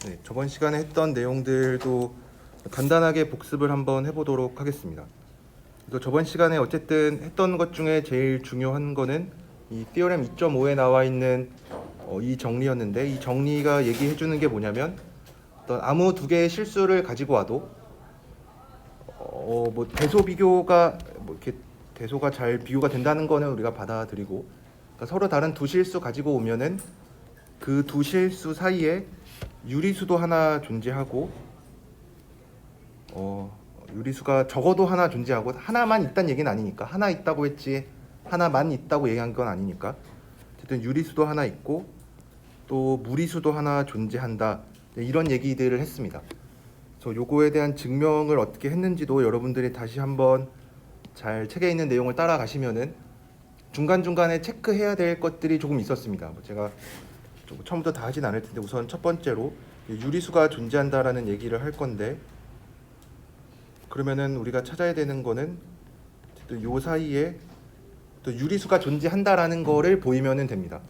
네, 저번 시간에 했던 내용들도 간단하게 복습을 한번 해보도록 하겠습니다. 그래서 저번 시간에 어쨌든 했던 것 중에 제일 중요한 거는 이 티어렘 2.5에 나와 있는 이 정리였는데, 이 정리가 얘기해 주는 게 뭐냐면 어떤 아무 두 개의 실수를 가지고 와도 뭐 대소 비교가 뭐 이렇게 대소가 잘 비교가 된다는 거는 우리가 받아들이고, 그러니까 서로 다른 두 실수 가지고 오면은 그 두 실수 사이에 유리수도 하나 존재하고, 유리수가 적어도 하나 존재하고, 하나만 있다는 얘기는 아니니까, 하나 있다고 했지 하나만 있다고 얘기한 건 아니니까, 어쨌든 유리수도 하나 있고 또 무리수도 하나 존재한다, 이런 얘기들을 했습니다. 그래서 요거에 대한 증명을 어떻게 했는지도 여러분들이 다시 한번 잘 책에 있는 내용을 따라가시면은 중간중간에 체크해야 될 것들이 조금 있었습니다. 제가 처음부터 다 하진 않을 텐데, 우선 첫 번째로 유리수가 존재한다라는 얘기를 할 건데, 그러면은 우리가 찾아야 되는 거는 요 사이에 또 유리수가 존재한다라는 거를 보이면은 됩니다.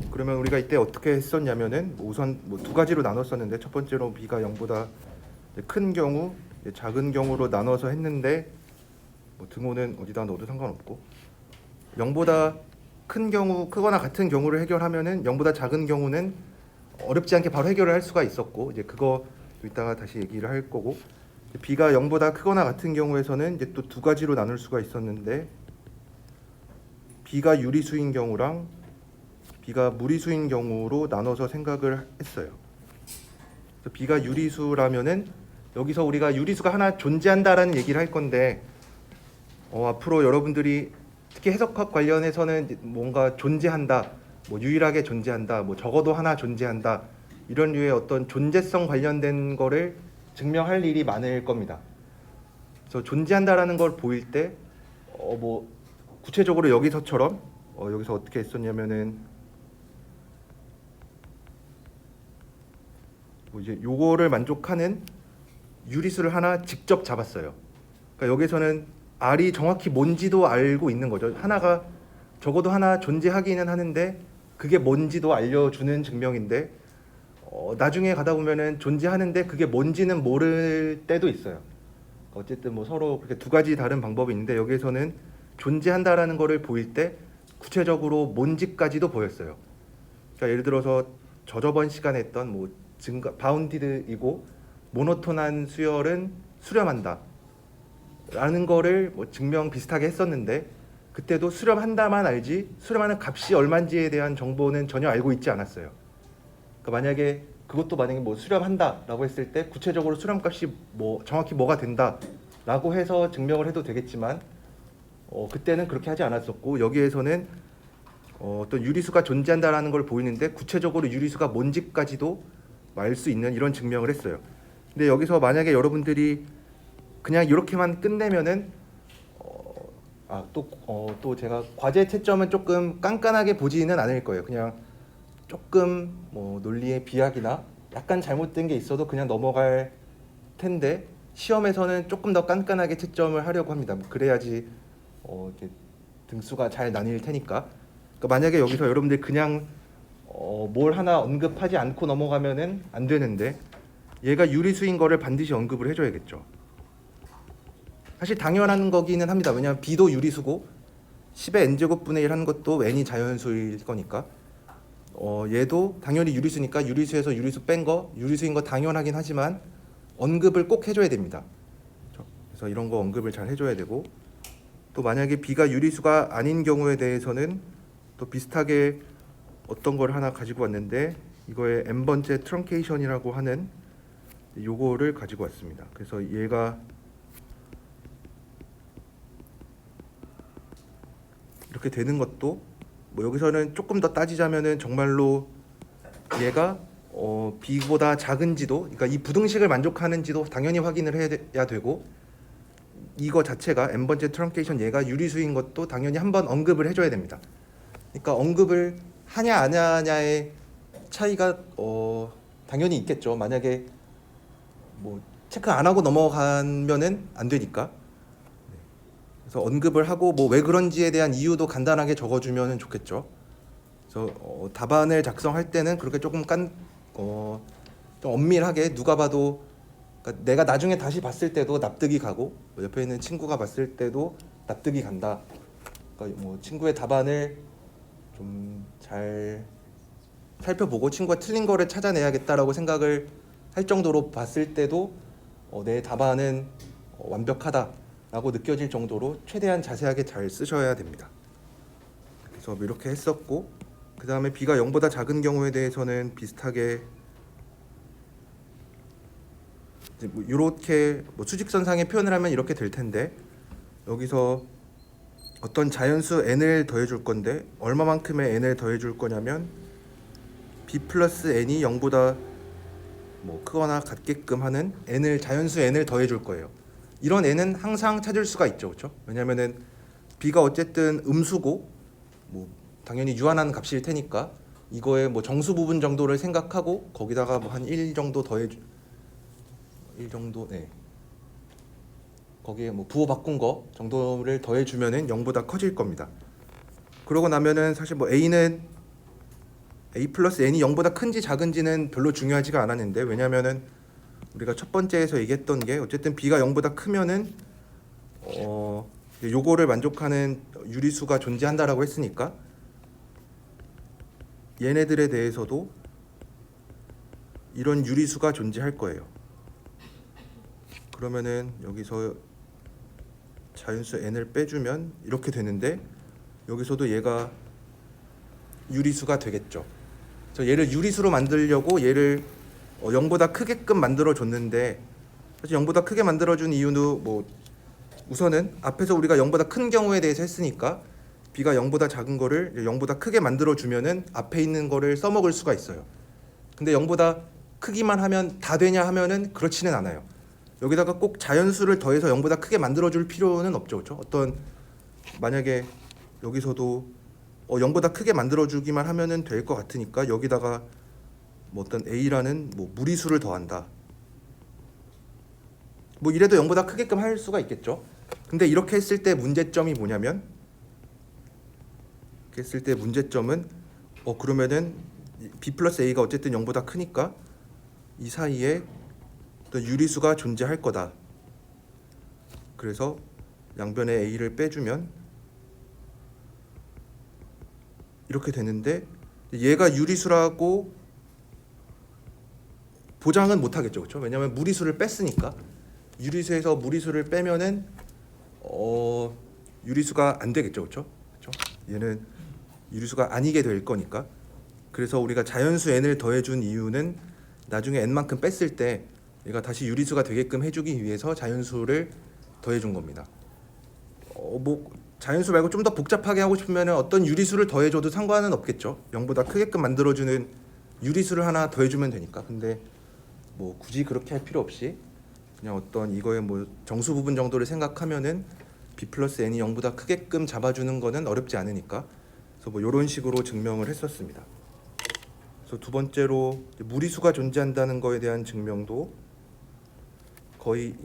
그러면 우리가 이때 어떻게 했었냐면은 우선 두 가지로 나눴었는데, 첫 번째로 b가 0보다 큰 경우, 작은 경우로 나눠서 했는데, 등호는 어디다 넣어도 상관없고, 0보다 큰 경우, 크거나 같은 경우를 해결하면은 0보다 작은 경우는 어렵지 않게 바로 해결을 할 수가 있었고, 이제 그거 이따가 다시 얘기를 할 거고, b가 0보다 크거나 같은 경우에서는 이제 또 두 가지로 나눌 수가 있었는데, b가 유리수인 경우랑 b가 무리수인 경우로 나눠서 생각을 했어요. 그래서 b가 유리수라면은 여기서 우리가 유리수가 하나 존재한다라는 얘기를 할 건데, 앞으로 여러분들이 특히 해석학 관련해서는 뭔가 존재한다, 유일하게 존재한다, 적어도 하나 존재한다, 이런 류의 어떤 존재성 관련된 거를 증명할 일이 많을 겁니다. 그래서 존재한다라는 걸 보일 때 구체적으로 여기서처럼 여기서 어떻게 했었냐면은 이제 요거를 만족하는 유리수를 하나 직접 잡았어요. 그러니까 여기서는 R이 정확히 뭔지도 알고 있는 거죠. 하나가 적어도 하나 존재하기는 하는데 그게 뭔지도 알려주는 증명인데, 나중에 가다 보면은 존재하는데 그게 뭔지는 모를 때도 있어요. 어쨌든 서로 그렇게 두 가지 다른 방법이 있는데, 여기에서는 존재한다라는 거를 보일 때 구체적으로 뭔지까지도 보였어요. 그러니까 예를 들어서 저번 시간에 했던 바운디드이고 모노톤한 수열은 수렴한다 라는 거를 증명 비슷하게 했었는데, 그때도 수렴한다만 알지 수렴하는 값이 얼마인지에 대한 정보는 전혀 알고 있지 않았어요. 그러니까 만약에 수렴한다라고 했을 때 구체적으로 수렴값이 정확히 뭐가 된다라고 해서 증명을 해도 되겠지만, 그때는 그렇게 하지 않았었고, 여기에서는 어떤 유리수가 존재한다라는 걸 보이는데 구체적으로 유리수가 뭔지까지도 알 수 있는 이런 증명을 했어요. 근데 여기서 만약에 여러분들이 그냥 이렇게만 끝내면은 또 제가 과제 채점은 조금 깐깐하게 보지는 않을 거예요. 그냥 조금 논리의 비약이나 약간 잘못된 게 있어도 그냥 넘어갈 텐데, 시험에서는 조금 더 깐깐하게 채점을 하려고 합니다. 그래야지 이렇게 등수가 잘 나뉠 테니까. 그러니까 만약에 여기서 여러분들 그냥 뭘 하나 언급하지 않고 넘어가면은 안 되는데, 얘가 유리수인 거를 반드시 언급을 해줘야겠죠. 사실 당연한 거기는 합니다. 왜냐하면 b도 유리수고 10의 n제곱분의 1 하는 것도 n이 자연수일 거니까, 얘도 당연히 유리수니까 유리수에서 유리수 뺀 거 유리수인 거 당연하긴 하지만 언급을 꼭 해줘야 됩니다. 그래서 이런 거 언급을 잘 해줘야 되고, 또 만약에 b가 유리수가 아닌 경우에 대해서는 또 비슷하게 어떤 걸 하나 가지고 왔는데, 이거의 n번째 트렁케이션이라고 하는 요거를 가지고 왔습니다. 그래서 얘가 이렇게 되는 것도 여기서는 조금 더 따지자면은 정말로 얘가 b보다 작은지도, 그러니까 이 부등식을 만족하는지도 당연히 확인을 해야 되고, 이거 자체가 n번째 트렁케이션 얘가 유리수인 것도 당연히 한번 언급을 해줘야 됩니다. 그러니까 언급을 하냐 안 하냐의 차이가 당연히 있겠죠. 만약에 체크 안 하고 넘어가면은 안 되니까. 그래서 언급을 하고 왜 그런지에 대한 이유도 간단하게 적어주면 좋겠죠. 그래서 답안을 작성할 때는 그렇게 조금 좀 엄밀하게 누가 봐도, 그러니까 내가 나중에 다시 봤을 때도 납득이 가고 뭐 옆에 있는 친구가 봤을 때도 납득이 간다. 그러니까 뭐 친구의 답안을 좀 잘 살펴보고 친구가 틀린 거를 찾아내야겠다라고 생각을 할 정도로 봤을 때도 내 답안은 완벽하다라고 느껴질 정도로 최대한 자세하게 잘 쓰셔야 됩니다. 그래서 이렇게 했었고, 그 다음에 b가 0보다 작은 경우에 대해서는 비슷하게 이렇게 수직선상에 표현을 하면 이렇게 될 텐데, 여기서 어떤 자연수 n을 더해줄 건데 얼마만큼의 n을 더해줄 거냐면 b 플러스 n이 0보다 크거나 같게끔 하는 n을, 자연수 n을 더해줄 거예요. 이런 n은 항상 찾을 수가 있죠, 그렇죠? 왜냐면은 b가 어쨌든 음수고 당연히 유한한 값일 테니까 이거의 정수 부분 정도를 생각하고 거기다가 한 1 정도 더해주 1 정도, 네, 거기에 부호 바꾼 거 정도를 더해주면은 0보다 커질 겁니다. 그러고 나면은 사실 a는 a 플러스 n이 0보다 큰지 작은지는 별로 중요하지가 않았는데, 왜냐면은 우리가 첫 번째에서 얘기했던 게 어쨌든 b가 0보다 크면은 요거를 만족하는 유리수가 존재한다라고 했으니까 얘네들에 대해서도 이런 유리수가 존재할 거예요. 그러면은 여기서 자연수 n을 빼주면 이렇게 되는데, 여기서도 얘가 유리수가 되겠죠. 그래서 얘를 유리수로 만들려고 얘를 0보다 크게끔 만들어 줬는데, 사실 0보다 크게 만들어 준 이유는 우선은 앞에서 우리가 0보다 큰 경우에 대해서 했으니까 b가 0보다 작은 거를 0보다 크게 만들어 주면은 앞에 있는 거를 써먹을 수가 있어요. 근데 0보다 크기만 하면 다 되냐 하면은 그렇지는 않아요. 여기다가 꼭 자연수를 더해서 0보다 크게 만들어 줄 필요는 없죠, 그렇죠? 어떤 만약에 여기서도 0보다 크게 만들어 주기만 하면은 될 것 같으니까 여기다가 어떤 a라는 무리수를 더한다. 이래도 0보다 크게끔 할 수가 있겠죠. 근데 이렇게 했을 때 문제점이 뭐냐면, 이렇게 했을 때 문제점은 그러면은 b 플러스 a가 어쨌든 0보다 크니까 이 사이에 어떤 유리수가 존재할 거다. 그래서 양변에 a를 빼주면 이렇게 되는데, 얘가 유리수라고 보장은 못 하겠죠, 그렇죠? 왜냐하면 무리수를 뺐으니까. 유리수에서 무리수를 빼면은 유리수가 안 되겠죠, 그렇죠? 얘는 유리수가 아니게 될 거니까. 그래서 우리가 자연수 n을 더해준 이유는 나중에 n만큼 뺐을 때 얘가 다시 유리수가 되게끔 해주기 위해서 자연수를 더해준 겁니다. 자연수 말고 좀 더 복잡하게 하고 싶으면 어떤 유리수를 더해줘도 상관은 없겠죠. 0보다 크게끔 만들어주는 유리수를 하나 더해주면 되니까. 근데 굳이 그렇게 할 필요 없이 그냥 어떤 이거의 정수 부분 정도를 생각하면은 b 플러스 n이 0보다 크게끔 잡아주는 거는 어렵지 않으니까. 그래서 이런 식으로 증명을 했었습니다. 그래서 두 번째로 무리수가 존재한다는 거에 대한 증명도 거의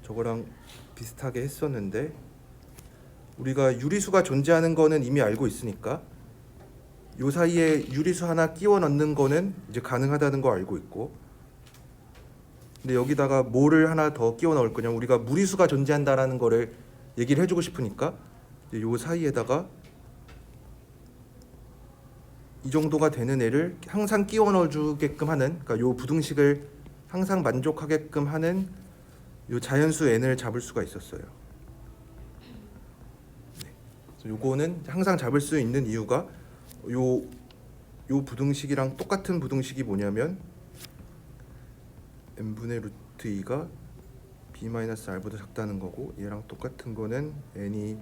저거랑 비슷하게 했었는데, 우리가 유리수가 존재하는 거는 이미 알고 있으니까 요 사이에 유리수 하나 끼워 넣는 거는 이제 가능하다는 거 알고 있고, 근데 여기다가 뭐를 하나 더 끼워 넣을 거냐, 우리가 무리수가 존재한다라는 거를 얘기를 해주고 싶으니까 요 사이에다가 이 정도가 되는 애를 항상 끼워 넣어주게끔 하는, 그러니까 요 부등식을 항상 만족하게끔 하는 요 자연수 n을 잡을 수가 있었어요. 요거는 항상 잡을 수 있는 이유가 요 부등식이랑 똑같은 부등식이 뭐냐면 n분의 루트 2가 b-r보다 작다는 거고, 얘랑 똑같은 거는 n이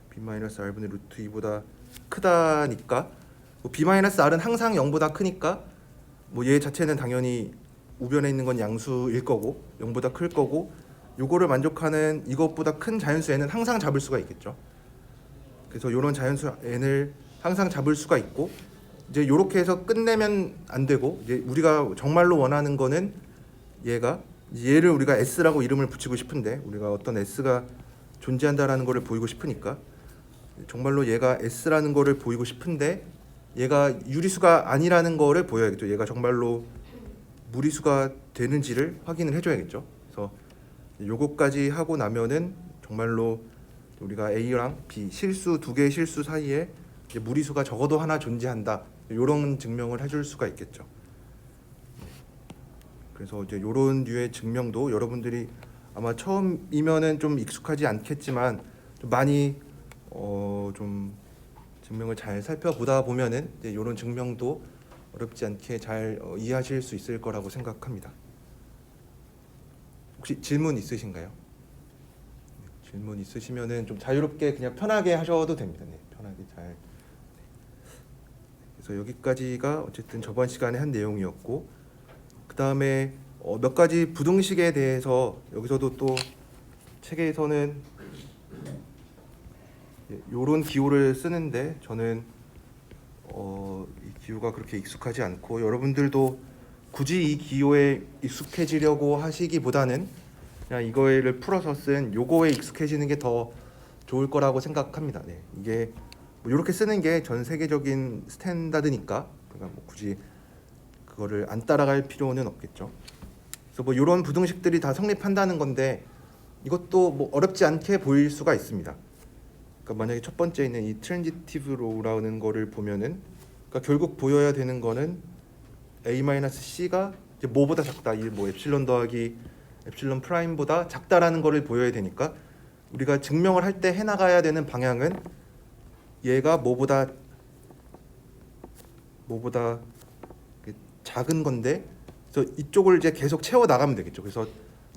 b-r분의 루트 2보다 크다니까, b-r은 항상 0보다 크니까 얘 자체는 당연히 우변에 있는 건 양수일 거고 0보다 클 거고, 요거를 만족하는 이것보다 큰 자연수 n은 항상 잡을 수가 있겠죠. 그래서 요런 자연수 n을 항상 잡을 수가 있고, 이제 요렇게 해서 끝내면 안 되고, 이제 우리가 정말로 원하는 거는 얘를 우리가 s라고 이름을 붙이고 싶은데, 우리가 어떤 s가 존재한다라는 거를 보이고 싶으니까 정말로 얘가 s라는 거를 보이고 싶은데, 얘가 유리수가 아니라는 거를 보여야겠죠. 얘가 정말로 무리수가 되는지를 확인을 해줘야겠죠. 그래서 요거까지 하고 나면은 정말로 우리가 A랑 B 실수 두 개의 실수 사이에 이제 무리수가 적어도 하나 존재한다. 이런 증명을 해줄 수가 있겠죠. 그래서 이제 이런 류의 증명도 여러분들이 아마 처음이면은 좀 익숙하지 않겠지만 좀 많이 좀 증명을 잘 살펴보다 보면은 이제 이런 증명도 어렵지 않게 잘 이해하실 수 있을 거라고 생각합니다. 혹시 질문 있으신가요? 네, 질문 있으시면은 좀 자유롭게 그냥 편하게 하셔도 됩니다. 네, 편하게 잘. 네. 그래서 여기까지가 어쨌든 저번 시간에 한 내용이었고, 그 다음에 몇 가지 부등식에 대해서 여기서도 또 책에서는 이런 기호를 쓰는데 저는 이 기호가 그렇게 익숙하지 않고 여러분들도 굳이 이 기호에 익숙해지려고 하시기보다는 그냥 이거를 풀어서 쓴 요거에 익숙해지는 게 더 좋을 거라고 생각합니다. 네, 이게 뭐 이렇게 쓰는 게 전 세계적인 스탠다드니까 그러니까 뭐 굳이 그거를 안 따라갈 필요는 없겠죠. 그래서 뭐 이런 부등식들이 다 성립한다는 건데 이것도 뭐 어렵지 않게 보일 수가 있습니다. 그러니까 만약에 첫 번째 있는 이 트랜지티브 로우라는 거를 보면은 그러니까 결국 보여야 되는 거는 A-C가 이제 뭐보다 작다. 이 뭐 엡실론 더하기 엡실론 프라임보다 작다라는 거를 보여야 되니까 우리가 증명을 할 때 해나가야 되는 방향은 얘가 뭐보다 작은 건데 그래서 이쪽을 이제 계속 채워 나가면 되겠죠. 그래서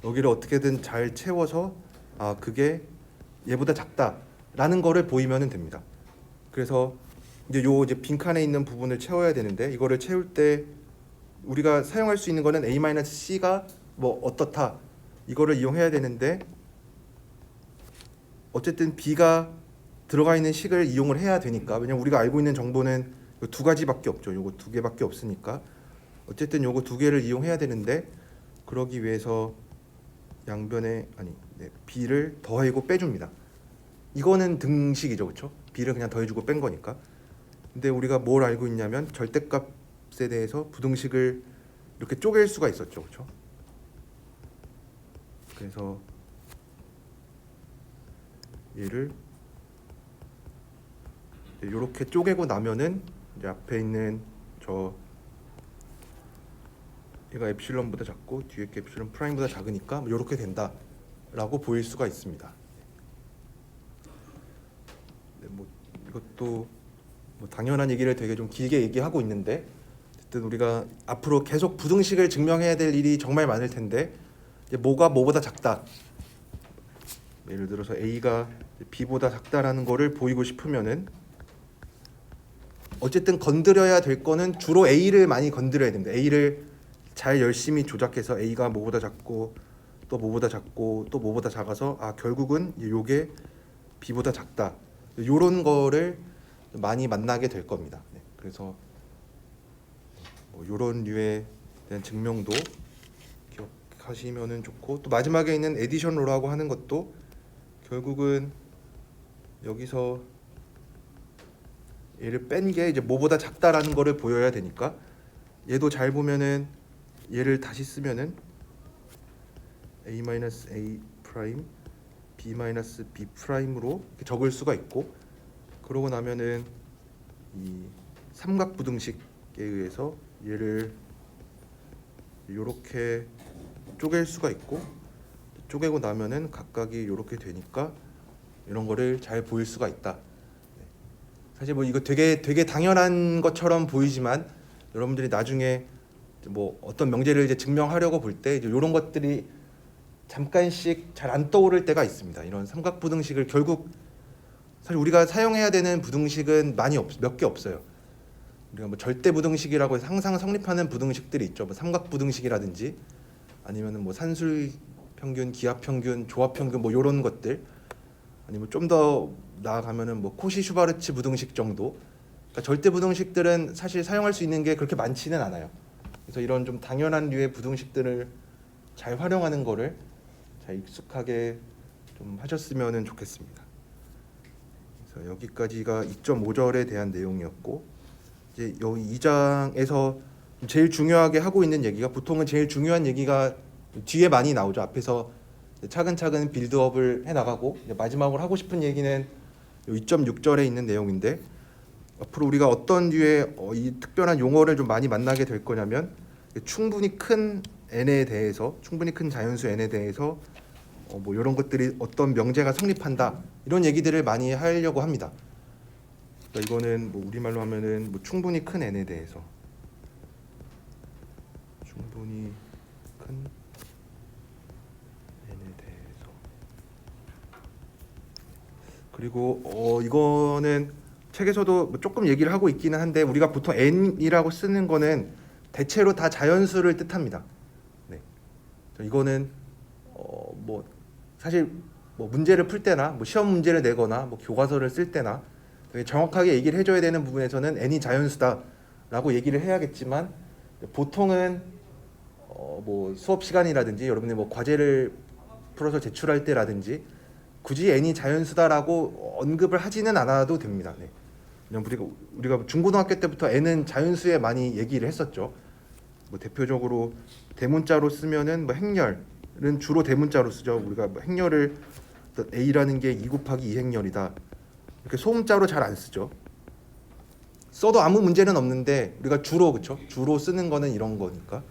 여기를 어떻게든 잘 채워서 아 그게 얘보다 작다라는 거를 보이면 됩니다. 그래서 이제 요 이제 빈칸에 있는 부분을 채워야 되는데 이거를 채울 때 우리가 사용할 수 있는 거는 A-C가 뭐 어떻다 이거를 이용해야 되는데 어쨌든 B가 들어가 있는 식을 이용을 해야 되니까 왜냐면 우리가 알고 있는 정보는 두 가지밖에 없죠. 요거 두 개밖에 없으니까 어쨌든 요거 두 개를 이용해야 되는데 그러기 위해서 양변에 B를 더하고 빼줍니다. 이거는 등식이죠, 그렇죠? B를 그냥 더해주고 뺀 거니까. 근데 우리가 뭘 알고 있냐면 절대값에 대해서 부등식을 이렇게 쪼갤 수가 있었죠, 그렇죠? 그래서 얘를 이렇게 쪼개고 나면은 이제 앞에 있는 저 얘가 엡실론보다 작고 뒤에 게 엡실론 프라임보다 작으니까 이렇게 된다라고 보일 수가 있습니다. 네, 뭐 이것도 뭐 당연한 얘기를 되게 좀 길게 얘기하고 있는데 어쨌든 우리가 앞으로 계속 부등식을 증명해야 될 일이 정말 많을 텐데 이제 뭐가 뭐보다 작다. 예를 들어서 A가 B보다 작다라는 거를 보이고 싶으면은 어쨌든 건드려야 될 거는 주로 A를 많이 건드려야 됩니다. A를 잘 열심히 조작해서 A가 뭐보다 작고 또 뭐보다 작고 또 뭐보다 작아서 아 결국은 요게 B보다 작다. 요런 거를 많이 만나게 될 겁니다. 네, 그래서 뭐 요런 류에 대한 증명도 기억하시면은 좋고 또 마지막에 있는 에디션 로라고 하는 것도 결국은 여기서 얘를 뺀 게 이제 뭐보다 작다라는 거를 보여야 되니까 얘도 잘 보면은 얘를 다시 쓰면은 A-A 프라임 B-B 프라임으로 적을 수가 있고 그러고 나면은 이 삼각 부등식에 의해서 얘를 이렇게 쪼갤 수가 있고 쪼개고 나면은 각각이 이렇게 되니까 이런 거를 잘 보일 수가 있다. 사실 뭐 이거 되게 당연한 것처럼 보이지만 여러분들이 나중에 뭐 어떤 명제를 이제 증명하려고 볼 때 이런 것들이 잠깐씩 잘 안 떠오를 때가 있습니다. 이런 삼각 부등식을 결국 사실 우리가 사용해야 되는 부등식은 몇 개 없어요. 우리가 뭐 절대 부등식이라고 해서 항상 성립하는 부등식들이 있죠. 뭐 삼각 부등식이라든지 아니면은 뭐 산술 평균, 기하 평균, 조합 평균 뭐 이런 것들 아니면 좀 더 나아가면은 뭐 코시-슈바르츠 부등식 정도. 그러니까 절대 부등식들은 사실 사용할 수 있는 게 그렇게 많지는 않아요. 그래서 이런 좀 당연한 류의 부등식들을 잘 활용하는 거를 잘 익숙하게 좀 하셨으면 좋겠습니다. 그래서 여기까지가 2.5절에 대한 내용이었고 이제 여기 2장에서 제일 중요하게 하고 있는 얘기가, 보통은 제일 중요한 얘기가 뒤에 많이 나오죠. 앞에서 차근차근 빌드업을 해 나가고 마지막으로 하고 싶은 얘기는 2.6절에 있는 내용인데, 앞으로 우리가 어떤 류의 이 특별한 용어를 좀 많이 만나게 될 거냐면, 충분히 큰 n에 대해서, 충분히 큰 자연수 n에 대해서 뭐 이런 것들이 어떤 명제가 성립한다, 이런 얘기들을 많이 하려고 합니다. 그러니까 이거는 뭐 우리말로 하면은 뭐 충분히 큰 n에 대해서, 충분히 큰 n에 대해서. 그리고 이거는 책에서도 뭐 조금 얘기를 하고 있기는 한데, 우리가 보통 n이라고 쓰는 거는 대체로 다 자연수를 뜻합니다. 네. 이거는 뭐 사실 뭐 문제를 풀 때나 뭐 시험 문제를 내거나 뭐 교과서를 쓸 때나 되게 정확하게 얘기를 해줘야 되는 부분에서는 n이 자연수다라고 얘기를 해야겠지만, 보통은 뭐 수업 시간이라든지 여러분이 뭐 과제를 풀어서 제출할 때라든지 굳이 n이 자연수다라고 언급을 하지는 않아도 됩니다. 네. 그냥 우리가 중고등학교 때부터 n은 자연수에 많이 얘기를 했었죠. 뭐 대표적으로 대문자로 쓰면은 뭐 행렬은 주로 대문자로 쓰죠. 우리가 뭐 행렬을 a라는 게 2 곱하기 2 행렬이다, 이렇게 소문자로 잘 안 쓰죠. 써도 아무 문제는 없는데 우리가 주로, 그렇죠? 주로 쓰는 거는 이런 거니까.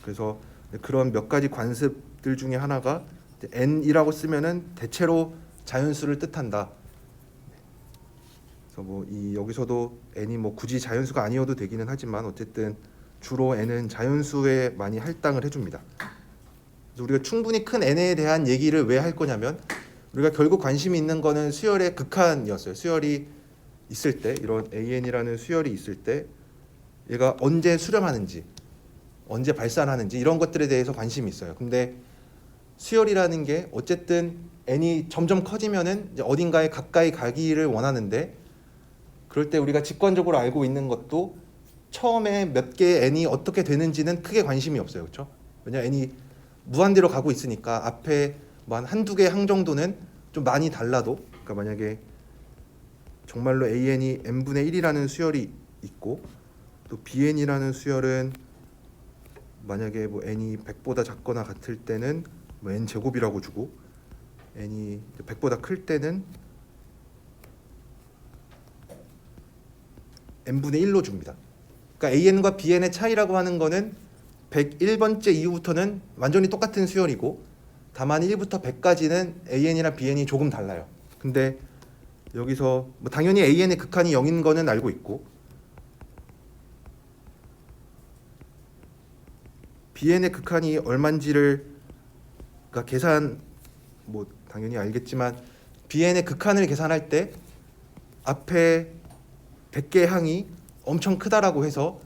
그래서 그런 몇 가지 관습들 중에 하나가 n이라고 쓰면은 대체로 자연수를 뜻한다. 그래서 뭐 여기서도 n이 뭐 굳이 자연수가 아니어도 되기는 하지만, 어쨌든 주로 n은 자연수에 많이 할당을 해줍니다. 그래서 우리가 충분히 큰 n에 대한 얘기를 왜 할 거냐면, 우리가 결국 관심이 있는 거는 수열의 극한이었어요. 수열이 있을 때, 이런 an이라는 수열이 있을 때 얘가 언제 수렴하는지, 언제 발산하는지, 이런 것들에 대해서 관심이 있어요. 근데 수열이라는 게 어쨌든 n이 점점 커지면은 이제 어딘가에 가까이 가기를 원하는데, 그럴 때 우리가 직관적으로 알고 있는 것도 처음에 몇 개의 n이 어떻게 되는지는 크게 관심이 없어요. 그렇죠? 왜냐, n이 무한대로 가고 있으니까 앞에 뭐 한두 개 항 정도는 좀 많이 달라도, 그러니까 만약에 정말로 an이 n분의 1이라는 수열이 있고, 또 bn이라는 수열은 만약에 뭐 n이 100보다 작거나 같을 때는 뭐 n 제곱이라고 주고, n이 100보다 클 때는 n분의 1로 줍니다. 그러니까 an과 bn의 차이라고 하는 거는 101번째 이후부터는 완전히 똑같은 수열이고, 다만 1부터 100까지는 an이랑 bn이 조금 달라요. 근데 여기서 뭐 당연히 an의 극한이 0인 거는 알고 있고, bn의 극한이 얼마인지를 그러니까 계산 뭐 당연히 알겠지만, bn의 극한을 계산할 때 앞에 100개의 항이 엄청 크다라고 해서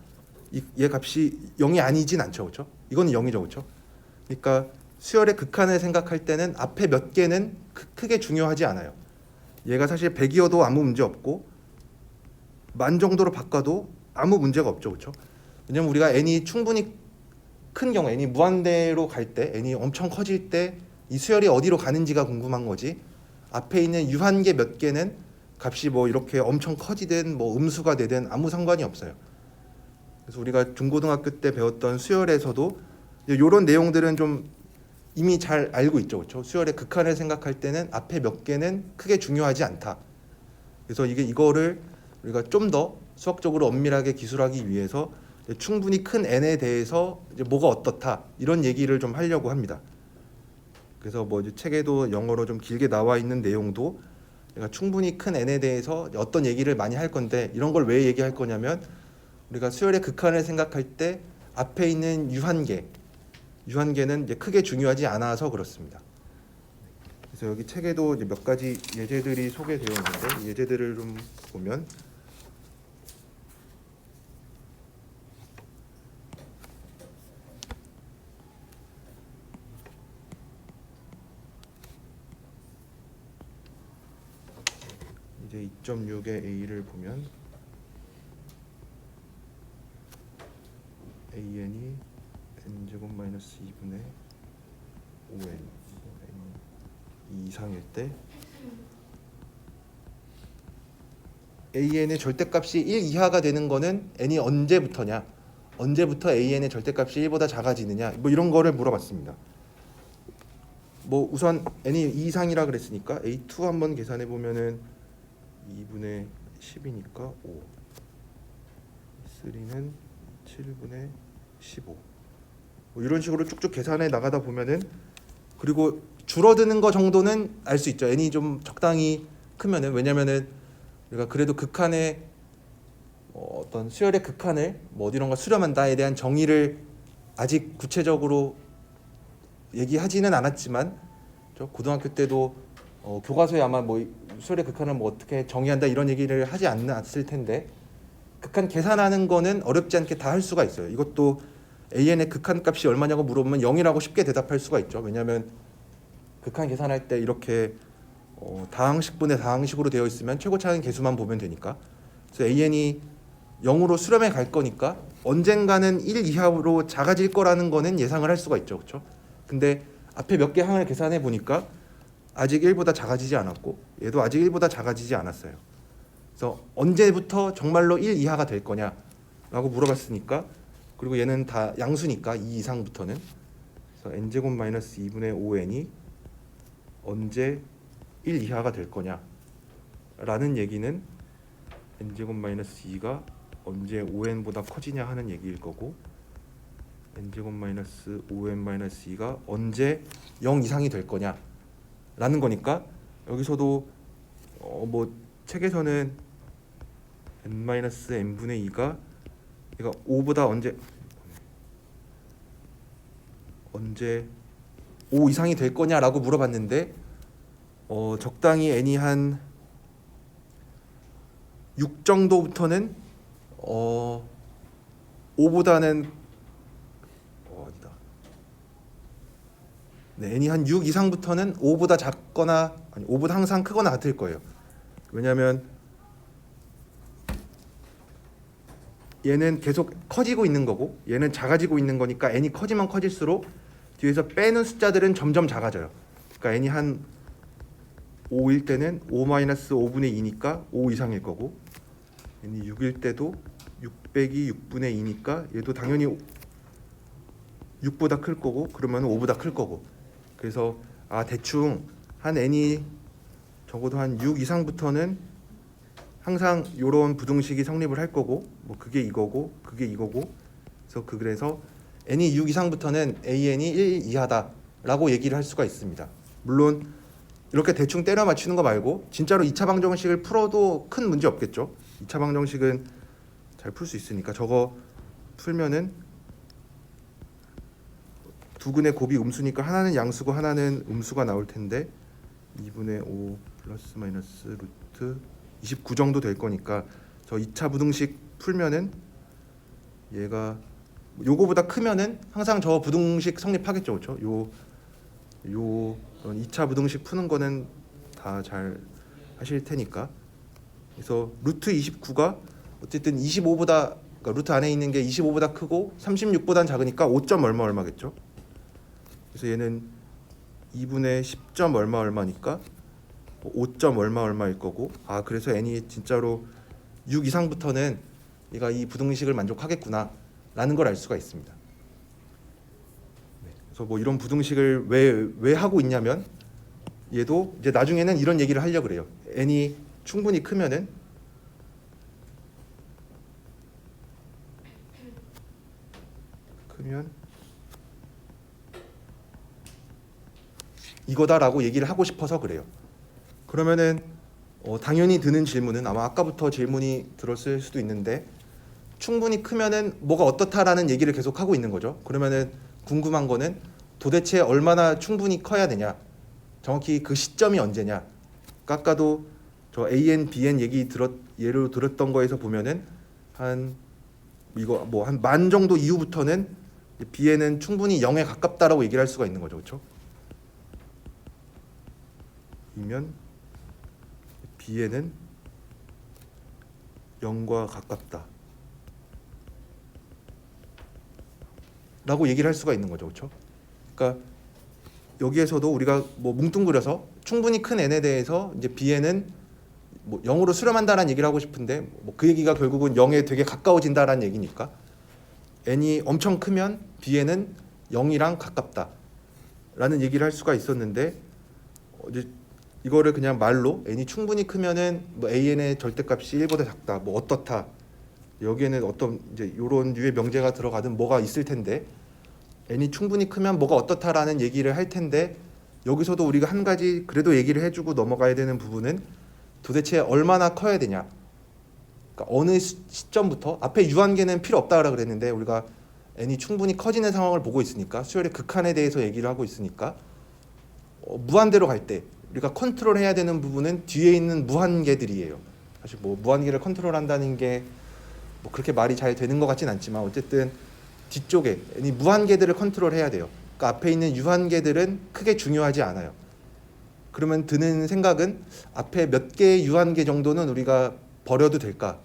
얘 값이 0이 아니진 않죠. 그렇죠? 이거는 0이죠. 그렇죠? 그러니까 수열의 극한을 생각할 때는 앞에 몇 개는 크게 중요하지 않아요. 얘가 사실 100이어도 아무 문제 없고, 10,000 정도로 바꿔도 아무 문제가 없죠. 그렇죠? 왜냐면 우리가 n이 충분히 큰 경우, n이 무한대로 갈 때, n이 엄청 커질 때 이 수열이 어디로 가는지가 궁금한 거지, 앞에 있는 유한계 몇 개는 값이 뭐 이렇게 엄청 커지든 뭐 음수가 되든 아무 상관이 없어요. 그래서 우리가 중고등학교 때 배웠던 수열에서도 이런 내용들은 좀 이미 잘 알고 있죠. 그렇죠? 수열의 극한을 생각할 때는 앞에 몇 개는 크게 중요하지 않다. 그래서 이거를 우리가 좀 더 수학적으로 엄밀하게 기술하기 위해서 충분히 큰 n에 대해서 이제 뭐가 어떻다, 이런 얘기를 좀 하려고 합니다. 그래서 뭐 이제 책에도 영어로 좀 길게 나와 있는 내용도, 내가 충분히 큰 n에 대해서 어떤 얘기를 많이 할 건데, 이런 걸 왜 얘기할 거냐면, 우리가 수열의 극한을 생각할 때 앞에 있는 유한계는 이제 크게 중요하지 않아서 그렇습니다. 그래서 여기 책에도 이제 몇 가지 예제들이 소개되어 있는데, 예제들을 좀 보면, 이제 2.6의 a를 보면 an이 n제곱 마이너스 2분의 5n, n 이상일 때 AN의 절대값이 1 이하가 되는 거는 n이 언제부터냐? 언제부터 AN의 절대값이 1보다 작아지느냐? 뭐 이런 거를 물어봤습니다. 뭐 우선 n이 2 이상이라 그랬으니까 A2 한번 계산해 보면은 2분의 10이니까 5. 3는 7분의 15. 뭐 이런 식으로 쭉쭉 계산해 나가다 보면은, 그리고 줄어드는 거 정도는 알 수 있죠. n이 좀 적당히 크면은. 왜냐면은 우리가 그래도 극한의 어떤 수열의 극한을 뭐 어디론가 수렴한다에 대한 정의를 아직 구체적으로 얘기하지는 않았지만, 저 고등학교 때도 교과서에 아마 뭐 수열의 극한을 뭐 어떻게 정의한다 이런 얘기를 하지 않았을 텐데, 극한 계산하는 거는 어렵지 않게 다 할 수가 있어요. 이것도 AN의 극한 값이 얼마냐고 물어보면 0이라고 쉽게 대답할 수가 있죠. 왜냐하면 극한 계산할 때 이렇게 다항식분의 다항식으로 되어 있으면 최고차는 개수만 보면 되니까. 그래서 AN이 0으로 수렴해 갈 거니까 언젠가는 1 이하로 작아질 거라는 거는 예상을 할 수가 있죠. 그렇죠? 근데 앞에 몇 개 항을 계산해 보니까 아직 1보다 작아지지 않았고 얘도 아직 1보다 작아지지 않았어요. 그래서 언제부터 정말로 1 이하가 될 거냐라고 물어봤으니까, 그리고 얘는 다 양수니까 2 이상부터는, 그래서 n제곱 마이너스 2분의 5n이 언제 1 이하가 될 거냐라는 얘기는 n제곱 마이너스 2가 언제 5n보다 커지냐 하는 얘기일 거고, n제곱 마이너스 5n 마이너스 2가 언제 0 이상이 될 거냐라는 거니까, 여기서도 뭐 책에서는 n 마이너스 n분의 2가 얘가 5보다 언제 5 이상이 될 거냐라고 물어봤는데, 적당히 n이 한 6 정도부터는 5보다는 어디다. 네, n이 한 6 이상부터는 5보다 작거나 아니 5보다 항상 크거나 같을 거예요. 왜냐하면 얘는 계속 커지고 있는 거고 얘는 작아지고 있는 거니까 n이 커지면 커질수록 뒤에서 빼는 숫자들은 점점 작아져요. 그러니까 n이 한 5일 때는 5-5분의 2니까 5 이상일 거고, n이 6일 때도 6 빼기 6분의 2니까 얘도 당연히 6보다 클 거고, 그러면 5보다 클 거고. 그래서 대충 한 n이 적어도 한 6 이상부터는 항상 이런 부등식이 성립을 할 거고, 뭐 그게 이거고 그게 이거고. 그래서 n이 6 이상부터는 AN이 1 이하다라고 얘기를 할 수가 있습니다. 물론 이렇게 대충 때려 맞추는 거 말고 진짜로 2차 방정식을 풀어도 큰 문제 없겠죠. 2차 방정식은 잘 풀 수 있으니까 저거 풀면은 두 근의 곱이 음수니까 하나는 양수고 하나는 음수가 나올 텐데 2분의 5 플러스 마이너스 루트 29 정도 될 거니까, 저 2차 부등식 풀면은 얘가 요거보다 크면은 항상 저 부등식 성립하겠죠. 그렇죠? 요 2차 부등식 푸는 거는 다 잘 하실 테니까. 그래서 루트 29가 어쨌든 25보다, 그러니까 루트 안에 있는 게 25보다 크고 36보다는 작으니까 5점 얼마겠죠. 그래서 얘는 2분의 10점 얼마니까 5점 얼마일 거고, 그래서 n이 진짜로 6 이상부터는 얘가 이 부등식을 만족하겠구나 라는 걸 알 수가 있습니다. 그래서 뭐 이런 부등식을 왜 하고 있냐면, 얘도 이제 나중에는 이런 얘기를 하려고 그래요. n이 충분히 크면 이거다라고 얘기를 하고 싶어서 그래요. 그러면은 당연히 드는 질문은, 아마 아까부터 질문이 들었을 수도 있는데, 충분히 크면은 뭐가 어떻다라는 얘기를 계속 하고 있는 거죠. 그러면은 궁금한 거는 도대체 얼마나 충분히 커야 되냐, 정확히 그 시점이 언제냐. 아까도 저 AN, BN 예로 들었던 거에서 보면은 한 10,000 정도 이후부터는 BN은 충분히 0에 가깝다라고 얘기를 할 수가 있는 거죠. 그렇죠? 이면 BN은 0과 가깝다 라고 얘기를 할 수가 있는 거죠. 그렇죠? 그러니까 여기에서도 우리가 뭐 뭉뚱그려서 충분히 큰 n에 대해서 이제 BN은 뭐 0으로 수렴한다라는 얘기를 하고 싶은데 뭐 그 얘기가 결국은 0에 되게 가까워진다라는 얘기니까 n이 엄청 크면 b에는 0이랑 가깝다라는 얘기를 할 수가 있었는데 이제 이거를 그냥 말로 n이 충분히 크면은 뭐 an의 절대값이 1보다 작다, 뭐 어떻다, 여기에는 어떤 이제 이런 류의 명제가 들어가든 뭐가 있을 텐데 n이 충분히 크면 뭐가 어떻다라는 얘기를 할 텐데 여기서도 우리가 한 가지 그래도 얘기를 해주고 넘어가야 되는 부분은 도대체 얼마나 커야 되냐. 그러니까 어느 시점부터 앞에 유한계는 필요 없다라 그랬는데 우리가 n이 충분히 커지는 상황을 보고 있으니까 수열의 극한에 대해서 얘기를 하고 있으니까 무한대로 갈 때 우리가 컨트롤해야 되는 부분은 뒤에 있는 무한계들이에요. 사실 뭐 무한계를 컨트롤한다는 게 뭐 그렇게 말이 잘 되는 것 같진 않지만 어쨌든 뒤쪽에 n이 무한계들을 컨트롤해야 돼요. 그러니까 앞에 있는 유한계들은 크게 중요하지 않아요. 그러면 드는 생각은 앞에 몇 개의 유한계 정도는 우리가 버려도 될까?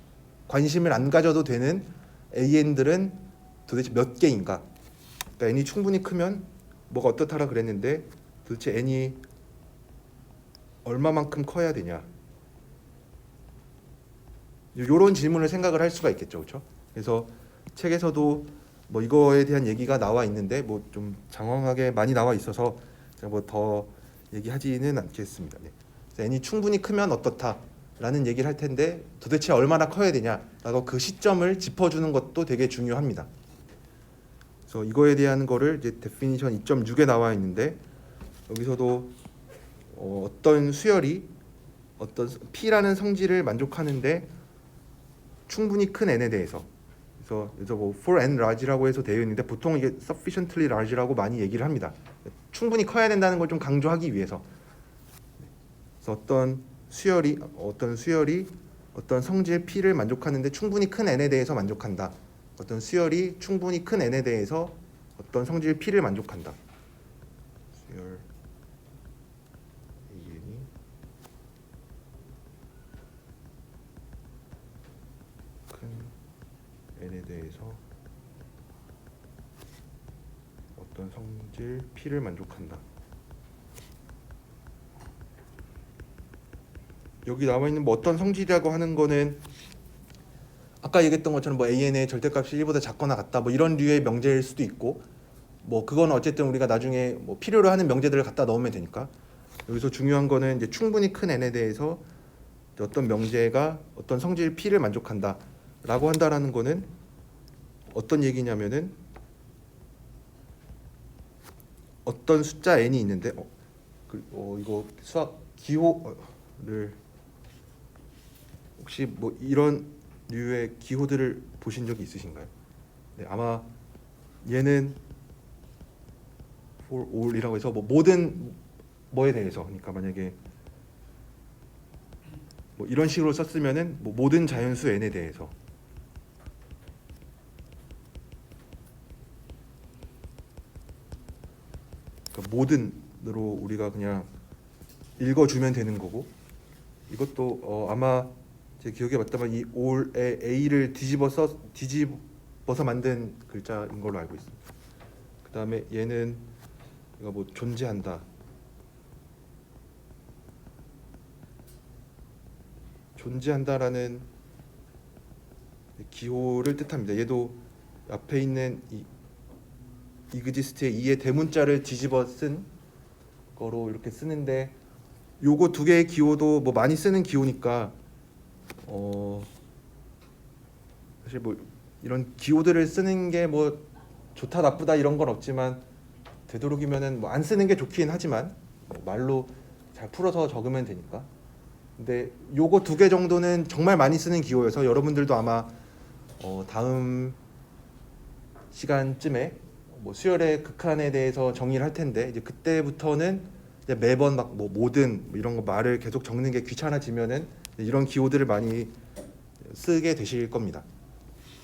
관심을 안 가져도 되는 AN들은 도대체 몇 개인가? 그러니까 n이 충분히 크면 뭐가 어떻다라 그랬는데 도대체 n이 얼마만큼 커야 되냐? 이런 질문을 생각을 할 수가 있겠죠, 그렇죠? 그래서 책에서도 뭐 이거에 대한 얘기가 나와 있는데 뭐 좀 장황하게 많이 나와 있어서 제가 뭐 더 얘기하지는 않겠습니다. 네. n이 충분히 크면 어떻다라는 얘기를 할 텐데 도대체 얼마나 커야 되냐라고 그 시점을 짚어주는 것도 되게 중요합니다. 그래서 이거에 대한 거를 이제 데피니션 2.6에 나와 있는데 여기서도 어떤 수열이 어떤 P라는 성질을 만족하는데 충분히 큰 n에 대해서 그래서 뭐 for n large라고 해서 되어 있는데 보통 이게 sufficiently large라고 많이 얘기를 합니다. 충분히 커야 된다는 걸 좀 강조하기 위해서. 그래서 어떤 수열이 어떤 성질 P를 만족하는데 충분히 큰 n에 대해서 만족한다. 어떤 수열이 충분히 큰 n에 대해서 어떤 성질 P를 만족한다. 수열 AN이 큰 n에 대해서 어떤 성질 P를 만족한다. 여기 나와 있는 뭐 어떤 성질이라고 하는 거는 아까 얘기했던 것처럼 뭐 AN의 절대값이 1보다 작거나 같다 뭐 이런 류의 명제일 수도 있고 뭐 그건 어쨌든 우리가 나중에 뭐 필요로 하는 명제들을 갖다 넣으면 되니까 여기서 중요한 거는 이제 충분히 큰 n에 대해서 어떤 명제가 어떤 성질 P를 만족한다라고 한다라는 거는 어떤 얘기냐면은 어떤 숫자 n이 있는데 이거 수학 기호를 혹시 뭐 이런 류의 기호들을 보신 적이 있으신가요? 네, 아마 얘는 for all이라고 해서 뭐 모든 뭐에 대해서 그러니까 만약에 뭐 이런 식으로 썼으면은 뭐 모든 자연수 n에 대해서 그러니까 모든으로 우리가 그냥 읽어주면 되는 거고 이것도 아마 제 기억에 맞다면 이 all의 a를 뒤집어서 만든 글자인 걸로 알고 있습니다. 그 다음에 얘는 이거 뭐 존재한다. 존재한다라는 기호를 뜻합니다. 얘도 앞에 있는 이 exist의 이의 대문자를 뒤집어 쓴 거로 이렇게 쓰는데 요거 두 개의 기호도 뭐 많이 쓰는 기호니까 사실 뭐 이런 기호들을 쓰는 게 뭐 좋다 나쁘다 이런 건 없지만 되도록이면은 뭐 안 쓰는 게 좋긴 하지만 뭐 말로 잘 풀어서 적으면 되니까. 근데 요거 두 개 정도는 정말 많이 쓰는 기호여서 여러분들도 아마 다음 시간쯤에 뭐 수열의 극한에 대해서 정의를 할 텐데 이제 그때부터는 이제 매번 막 뭐 모든 뭐 이런 거 말을 계속 적는 게 귀찮아지면은 이런 기호들을 많이 쓰게 되실 겁니다.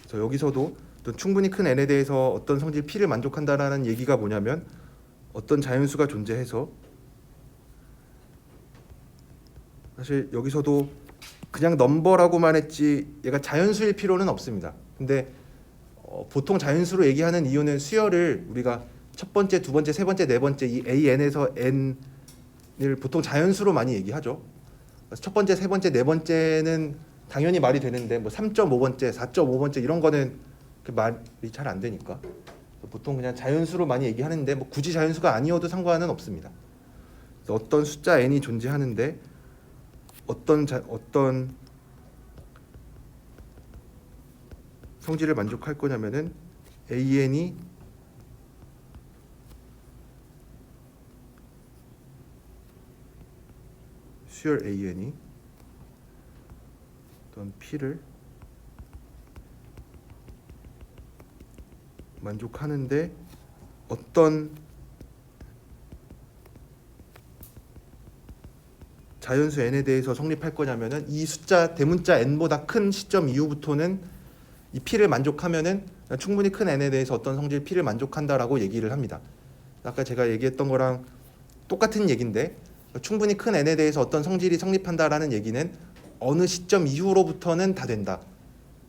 그래서 여기서도 또 충분히 큰 n에 대해서 어떤 성질 P를 만족한다라는 얘기가 뭐냐면 어떤 자연수가 존재해서 사실 여기서도 그냥 넘버라고만 했지 얘가 자연수일 필요는 없습니다. 근데 보통 자연수로 얘기하는 이유는 수열을 우리가 첫 번째, 두 번째, 세 번째, 네 번째 이 AN에서 N을 보통 자연수로 많이 얘기하죠. 첫 번째, 세 번째, 네 번째는 당연히 말이 되는데 뭐 3.5번째, 4.5번째 이런 거는 그 말이 잘 안 되니까 보통 그냥 자연수로 많이 얘기하는데 뭐 굳이 자연수가 아니어도 상관은 없습니다. 어떤 숫자 n이 존재하는데 어떤 성질을 만족할 거냐면은 an이 수열 an이 어떤 p를 만족하는데 어떤 자연수 n에 대해서 성립할 거냐면은 이 숫자 대문자 n보다 큰 시점 이후부터는 이 p를 만족하면은 충분히 큰 n에 대해서 어떤 성질 p를 만족한다라고 얘기를 합니다. 아까 제가 얘기했던 거랑 똑같은 얘기인데 충분히 큰 n에 대해서 어떤 성질이 성립한다라는 얘기는 어느 시점 이후로부터는 다 된다.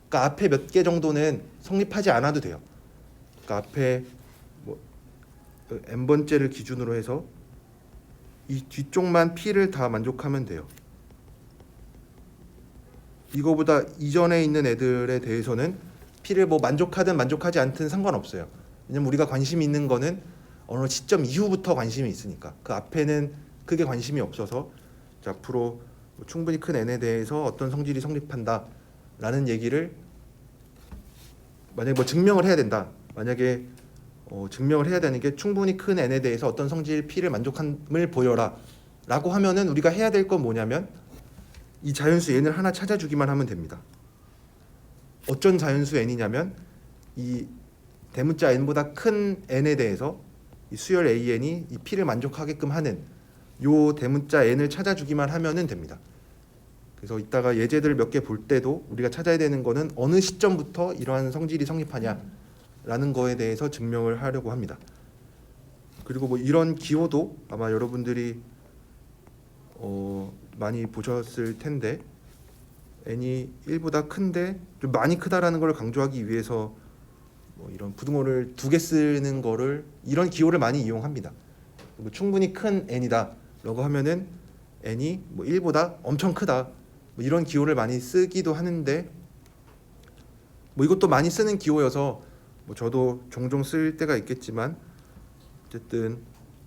그러니까 앞에 몇 개 정도는 성립하지 않아도 돼요. 그러니까 앞에 뭐 n번째를 기준으로 해서 이 뒤쪽만 p를 다 만족하면 돼요. 이거보다 이전에 있는 애들에 대해서는 p를 뭐 만족하든 만족하지 않든 상관없어요. 왜냐면 우리가 관심이 있는 거는 어느 시점 이후부터 관심이 있으니까 그 앞에는 크게 관심이 없어서 앞으로 뭐 충분히 큰 n에 대해서 어떤 성질이 성립한다라는 얘기를 만약에 뭐 증명을 해야 된다. 만약에 증명을 해야 되는 게 충분히 큰 n에 대해서 어떤 성질 p를 만족함을 보여라 라고 하면은 우리가 해야 될 건 뭐냐면 이 자연수 n을 하나 찾아주기만 하면 됩니다. 어쩐 자연수 n이냐면 이 대문자 n보다 큰 n에 대해서 이 수열 an이 이 p를 만족하게끔 하는 요 대문자 n을 찾아주기만 하면은 됩니다. 그래서 이따가 예제들 몇 개 볼 때도 우리가 찾아야 되는 거는 어느 시점부터 이러한 성질이 성립하냐라는 거에 대해서 증명을 하려고 합니다. 그리고 뭐 이런 기호도 아마 여러분들이 많이 보셨을 텐데 n이 1보다 큰데 좀 많이 크다라는 걸 강조하기 위해서 뭐 이런 부등호를 두 개 쓰는 거를 이런 기호를 많이 이용합니다. 뭐 충분히 큰 n이다라고 하면은 n이 뭐 1보다 엄청 크다 뭐 이런 기호를 많이 쓰기도 하는데 뭐 이것도 많이 쓰는 기호여서 뭐 저도 종종 쓸 때가 있겠지만 어쨌든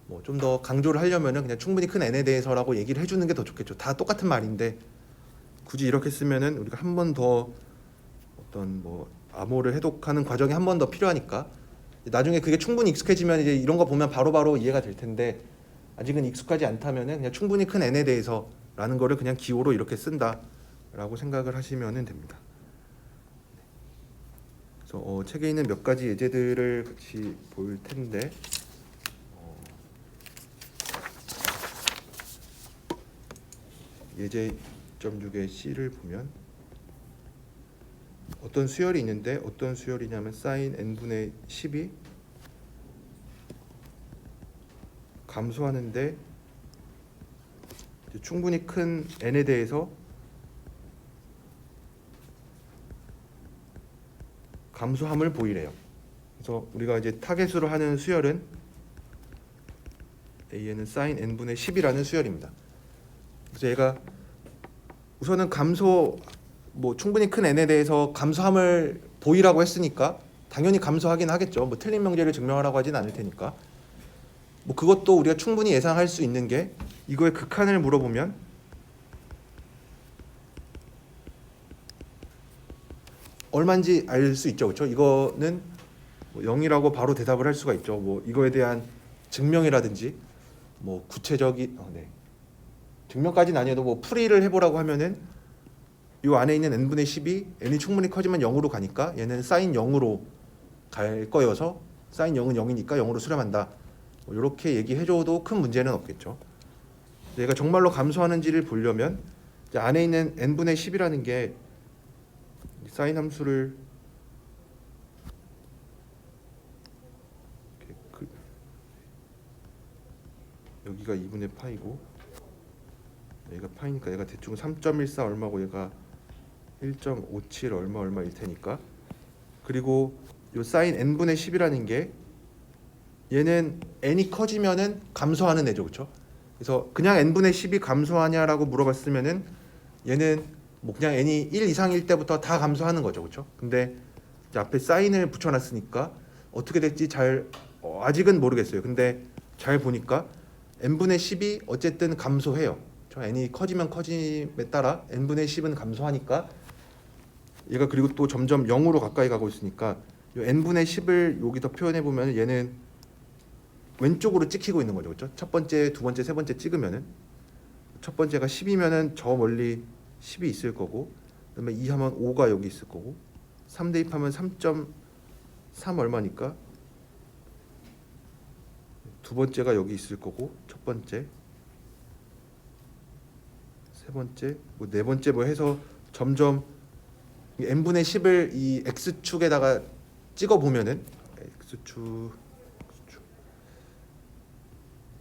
뭐 좀 더 강조를 하려면은 그냥 충분히 큰 n에 대해서라고 얘기를 해주는 게 더 좋겠죠. 다 똑같은 말인데 굳이 이렇게 쓰면은 우리가 한 번 더 어떤 뭐 암호를 해독하는 과정이 한 번 더 필요하니까 나중에 그게 충분히 익숙해지면 이제 이런 거 보면 바로바로 이해가 될 텐데 아직은 익숙하지 않다면은 그냥 충분히 큰 n에 대해서라는 거를 그냥 기호로 이렇게 쓴다라고 생각을 하시면 됩니다. 그래서 책에 있는 몇 가지 예제들을 같이 볼 텐데 예제 2.6의 C를 보면 어떤 수열이 있는데 어떤 수열이냐면 사인 n분의 10이 감소하는데 충분히 큰 n에 대해서 감소함을 보이래요. 그래서 우리가 이제 타겟으로 하는 수열은 A는 사인 n분의 10이라는 수열입니다. 그래서 얘가 우선은 감소 뭐 충분히 큰 n에 대해서 감소함을 보이라고 했으니까 당연히 감소하긴 하겠죠. 뭐 틀린 명제를 증명하라고 하진 않을 테니까. 뭐 그것도 우리가 충분히 예상할 수 있는 게 이거의 극한을 물어보면 얼마인지 알 수 있죠. 그렇죠? 이거는 뭐 0이라고 바로 대답을 할 수가 있죠. 뭐 이거에 대한 증명이라든지 뭐 구체적인 증명까지는 아니어도 뭐 풀이를 해보라고 하면은 이 안에 있는 n분의 10이 n이 충분히 커지면 0으로 가니까 얘는 사인 0으로 갈 거여서 사인 0은 0이니까 0으로 수렴한다. 뭐 이렇게 얘기해줘도 큰 문제는 없겠죠. 얘가 정말로 감소하는지를 보려면 이제 안에 있는 n분의 10이라는 게 사인 함수를 여기가 2분의 파이고 얘가 파이니까 얘가 대충 3.14 얼마고 얘가 1.57 얼마일 테니까 그리고 요 사인 n분의 10이라는 게 얘는 n이 커지면은 감소하는 애죠. 그렇죠? 그래서 그냥 n분의 10이 감소하냐라고 물어봤으면은 얘는 뭐 그냥 n이 1 이상일 때부터 다 감소하는 거죠, 그렇죠? 근데 이제 앞에 사인을 붙여놨으니까 어떻게 될지 잘 아직은 모르겠어요. 근데 잘 보니까 n분의 10이 어쨌든 감소해요. 저 n이 커지면 커짐에 따라 n분의 10은 감소하니까 얘가 그리고 또 점점 0으로 가까이 가고 있으니까 요 n분의 10을 여기다 표현해 보면 얘는 왼쪽으로 찍히고 있는 거죠, 그렇죠? 첫 번째, 두 번째, 세 번째 찍으면은 첫 번째가 10이면은 저 멀리 10이 있을 거고, 그다음에 2 하면 5가 여기 있을 거고, 3 대입하면 3.3 얼마니까 두 번째가 여기 있을 거고, 첫 번째, 세 번째, 뭐 네 번째 뭐 해서 점점 n분의 10을 이 x축에다가 찍어 보면은 x축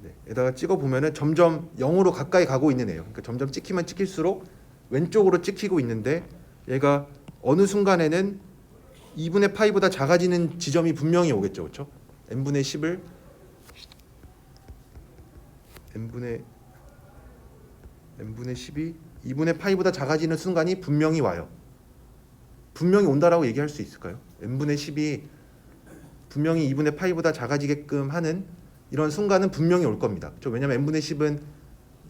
네, 에다가 찍어 보면은 점점 0으로 가까이 가고 있는 애예요. 그러니까 점점 찍히면 찍힐수록 왼쪽으로 찍히고 있는데 얘가 어느 순간에는 2분의 파이보다 작아지는 지점이 분명히 오겠죠, 그렇죠? n분의 10을 n분의 10이 2분의 파이보다 작아지는 순간이 분명히 와요. 분명히 온다라고 얘기할 수 있을까요? n분의 10이 분명히 2분의 파이보다 작아지게끔 하는 이런 순간은 분명히 올 겁니다. 왜냐하면 n분의 10은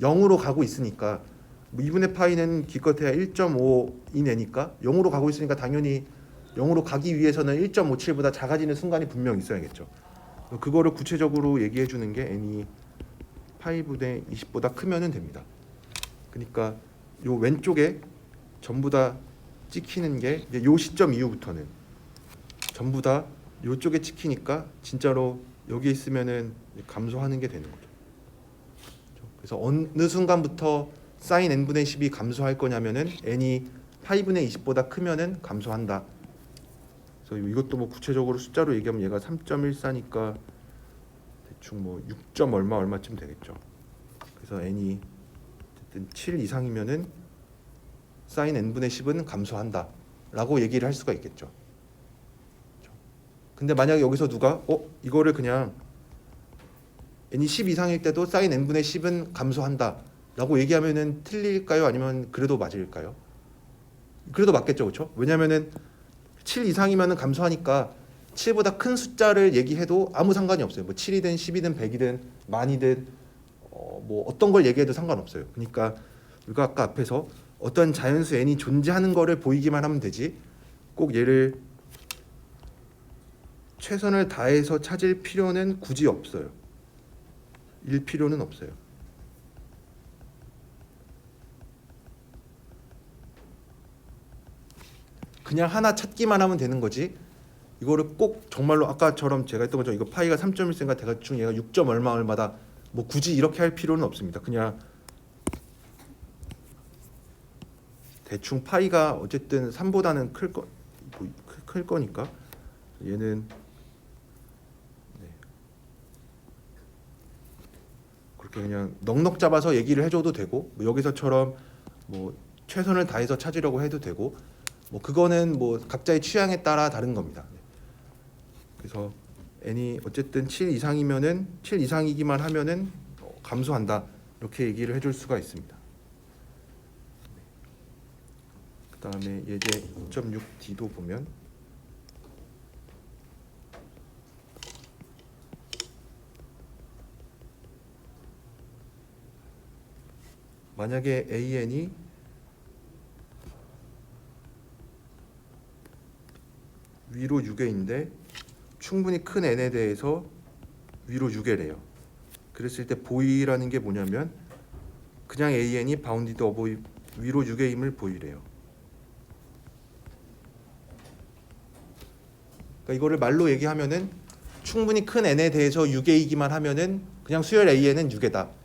0으로 가고 있으니까 뭐 2분의 파이는 기껏해야 1.5인 애니까 0으로 가고 있으니까 당연히 0으로 가기 위해서는 1.57보다 작아지는 순간이 분명히 있어야겠죠. 그거를 구체적으로 얘기해 주는 게 n이 파이분의 20보다 크면은 됩니다. 그러니까 요 왼쪽에 전부 다 찍히는 게 이제 요 시점 이후부터는 전부 다 요쪽에 찍히니까 진짜로 여기 있으면은 감소하는 게 되는 거죠. 그래서 어느 순간부터 사인 n분의 10이 감소할 거냐면은 n이 파이분의 20보다 크면은 감소한다. 그래서 이것도 뭐 구체적으로 숫자로 얘기하면 얘가 3.14니까 대충 뭐 6점 얼마쯤 되겠죠. 그래서 n이 어쨌든 7 이상이면은 사인 n분의 10은 감소한다라고 얘기를 할 수가 있겠죠. 근데 만약에 여기서 누가 이거를 그냥 n이 10 이상일 때도 사인 n분의 10은 감소한다라고 얘기하면은 틀릴까요? 아니면 그래도 맞을까요? 그래도 맞겠죠, 그렇죠? 왜냐면은 7 이상이면은 감소하니까 7보다 큰 숫자를 얘기해도 아무 상관이 없어요. 뭐 7이든 10이든 100이든 만이든 뭐 어떤 걸 얘기해도 상관없어요. 그러니까 우리가 아까 앞에서 어떤 자연수 n이 존재하는 거를 보이기만 하면 되지 꼭 얘를 최선을 다해서 찾을 필요는 굳이 없어요. 일 필요는 없어요. 그냥 하나 찾기만 하면 되는 거지. 이거를 꼭 정말로 아까처럼 제가 했던 것처럼 이거 파이가 3.1cm가 대충 얘가 6점 얼마다 뭐 굳이 이렇게 할 필요는 없습니다. 그냥 대충 파이가 어쨌든 3보다는 클 거니까 얘는 그렇게 그냥 넉넉 잡아서 얘기를 해줘도 되고 뭐 여기서처럼 뭐 최선을 다해서 찾으려고 해도 되고 뭐 그거는 뭐 각자의 취향에 따라 다른 겁니다. 그래서 n이 어쨌든 7 이상이면은 7 이상이기만 하면은 감소한다 이렇게 얘기를 해줄 수가 있습니다. 그 다음에 예제 2.6D도 보면 만약에 AN이 위로 6회인데 충분히 큰 n에 대해서 위로 6회래요. 그랬을 때 보이라는 게 뭐냐면 그냥 AN이 바운디드 어버 위로 6회임을 보이래요. 그러니까 이거를 말로 얘기하면은 충분히 큰 n에 대해서 6회이기만 하면은 그냥 수열 AN은 6회다.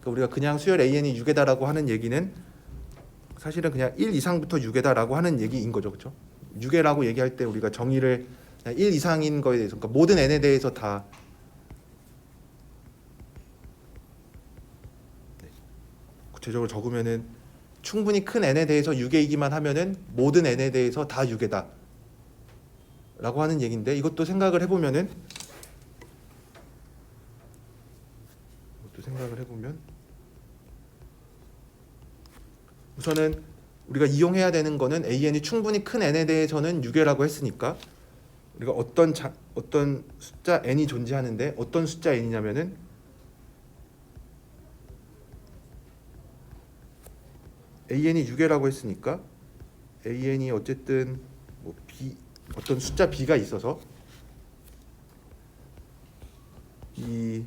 그러니까 우리가 그냥 수열 AN이 6회다라고 하는 얘기는 사실은 그냥 1 이상부터 6회다라고 하는 얘기인 거죠, 그렇죠? 6회라고 얘기할 때 우리가 정의를 1 이상인 거에 대해서, 그러니까 모든 n에 대해서 다 구체적으로 적으면은 충분히 큰 n에 대해서 6회이기만 하면은 모든 n에 대해서 다 6회다 라고 하는 얘기인데 이것도 생각을 해보면은 생각을 해보면 우선은 우리가 이용해야 되는 거는 AN이 충분히 큰 n에 대해서는 유괴라고 했으니까 우리가 어떤 숫자 n이 존재하는데 어떤 숫자 n이냐면은 AN이 유괴라고 했으니까 AN이 어쨌든 뭐 어떤 숫자 b가 있어서 이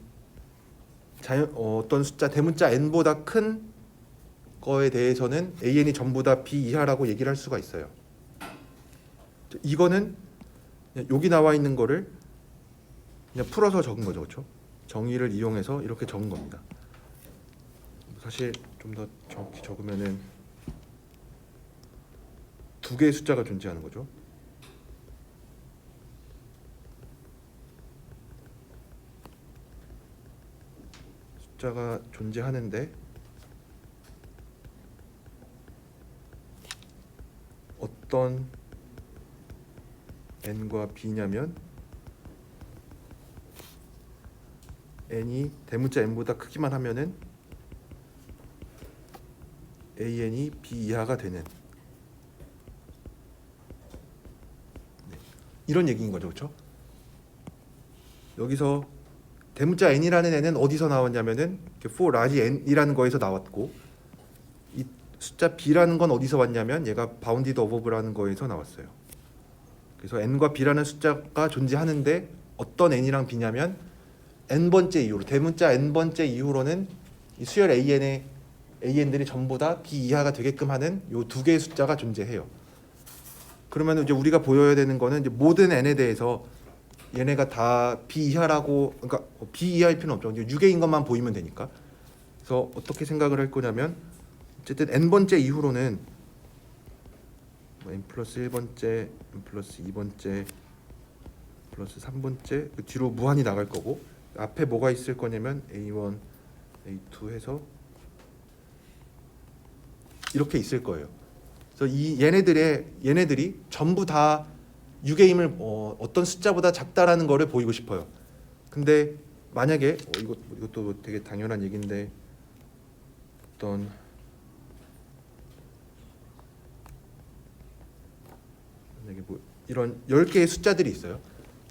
어떤 숫자 대문자 n보다 큰 거에 대해서는 AN이 전부 다 b 이하라고 얘기를 할 수가 있어요. 이거는 여기 나와 있는 거를 그냥 풀어서 적은 거죠, 그렇죠? 정의를 이용해서 이렇게 적은 겁니다. 사실 좀 더 정확히 적으면은 두 개의 숫자가 존재하는 거죠. 숫자가 존재하는데 어떤 n과 b냐면 n이 대문자 n보다 크기만 하면은 AN이 b 이하가 되는 이런 얘기인 거죠, 그렇죠? 여기서 대문자 n이라는 n은 어디서 나왔냐면은 for large n이라는 거에서 나왔고 이 숫자 b라는 건 어디서 왔냐면 얘가 bounded above라는 거에서 나왔어요. 그래서 n과 b라는 숫자가 존재하는데 어떤 n이랑 b냐면 n번째 이후로 대문자 n번째 이후로는 이 수열 AN들이 전부 다 b 이하가 되게끔 하는 요 두 개의 숫자가 존재해요. 그러면 이제 우리가 보여야 되는 거는 이제 모든 n에 대해서 얘네가 다 b 이하라고 그러니까 b 이하일 필요는 없죠. 이제 유괴인 것만 보이면 되니까. 그래서 어떻게 생각을 할 거냐면 어쨌든 n번째 이후로는 n 플러스 1번째, n 플러스 2번째, 플러스 3번째 그 뒤로 무한히 나갈 거고 앞에 뭐가 있을 거냐면 A1, A2 해서 이렇게 있을 거예요. 그래서 이 얘네들이 전부 다 유괴임을 어떤 숫자보다 작다라는 거를 보이고 싶어요. 근데 만약에 이것도 되게 당연한 얘기인데 어떤 만약에 뭐 이런 10개의 숫자들이 있어요.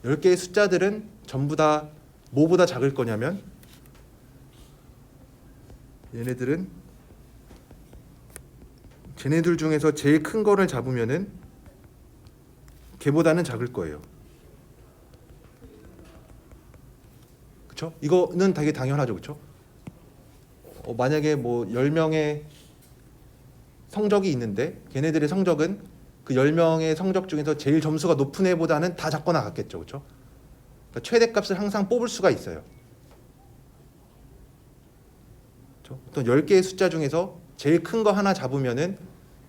10개의 숫자들은 전부 다 뭐보다 작을 거냐면 얘네들 중에서 제일 큰 거를 잡으면은 걔보다는 작을 거예요. 그렇죠? 이거는 되게 당연하죠. 그렇죠? 만약에 뭐 10명의 성적이 있는데 걔네들의 성적은 그 10명의 성적 중에서 제일 점수가 높은 애보다는 다 작거나 같겠죠. 그렇죠? 그러니까 최대값을 항상 뽑을 수가 있어요. 그렇죠? 어떤 10개의 숫자 중에서 제일 큰 거 하나 잡으면은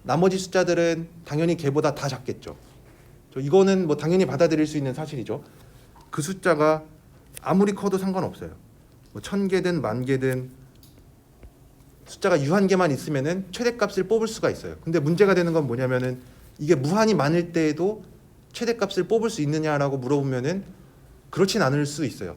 나머지 숫자들은 당연히 걔보다 다 작겠죠. 이거는 뭐 당연히 받아들일 수 있는 사실이죠. 그 숫자가 아무리 커도 상관없어요. 뭐 1000개든 10,000개든 숫자가 유한개만 있으면은 최대값을 뽑을 수가 있어요. 근데 문제가 되는 건 뭐냐면은 이게 무한히 많을 때에도 최대값을 뽑을 수 있느냐라고 물어보면은 그렇진 않을 수 있어요.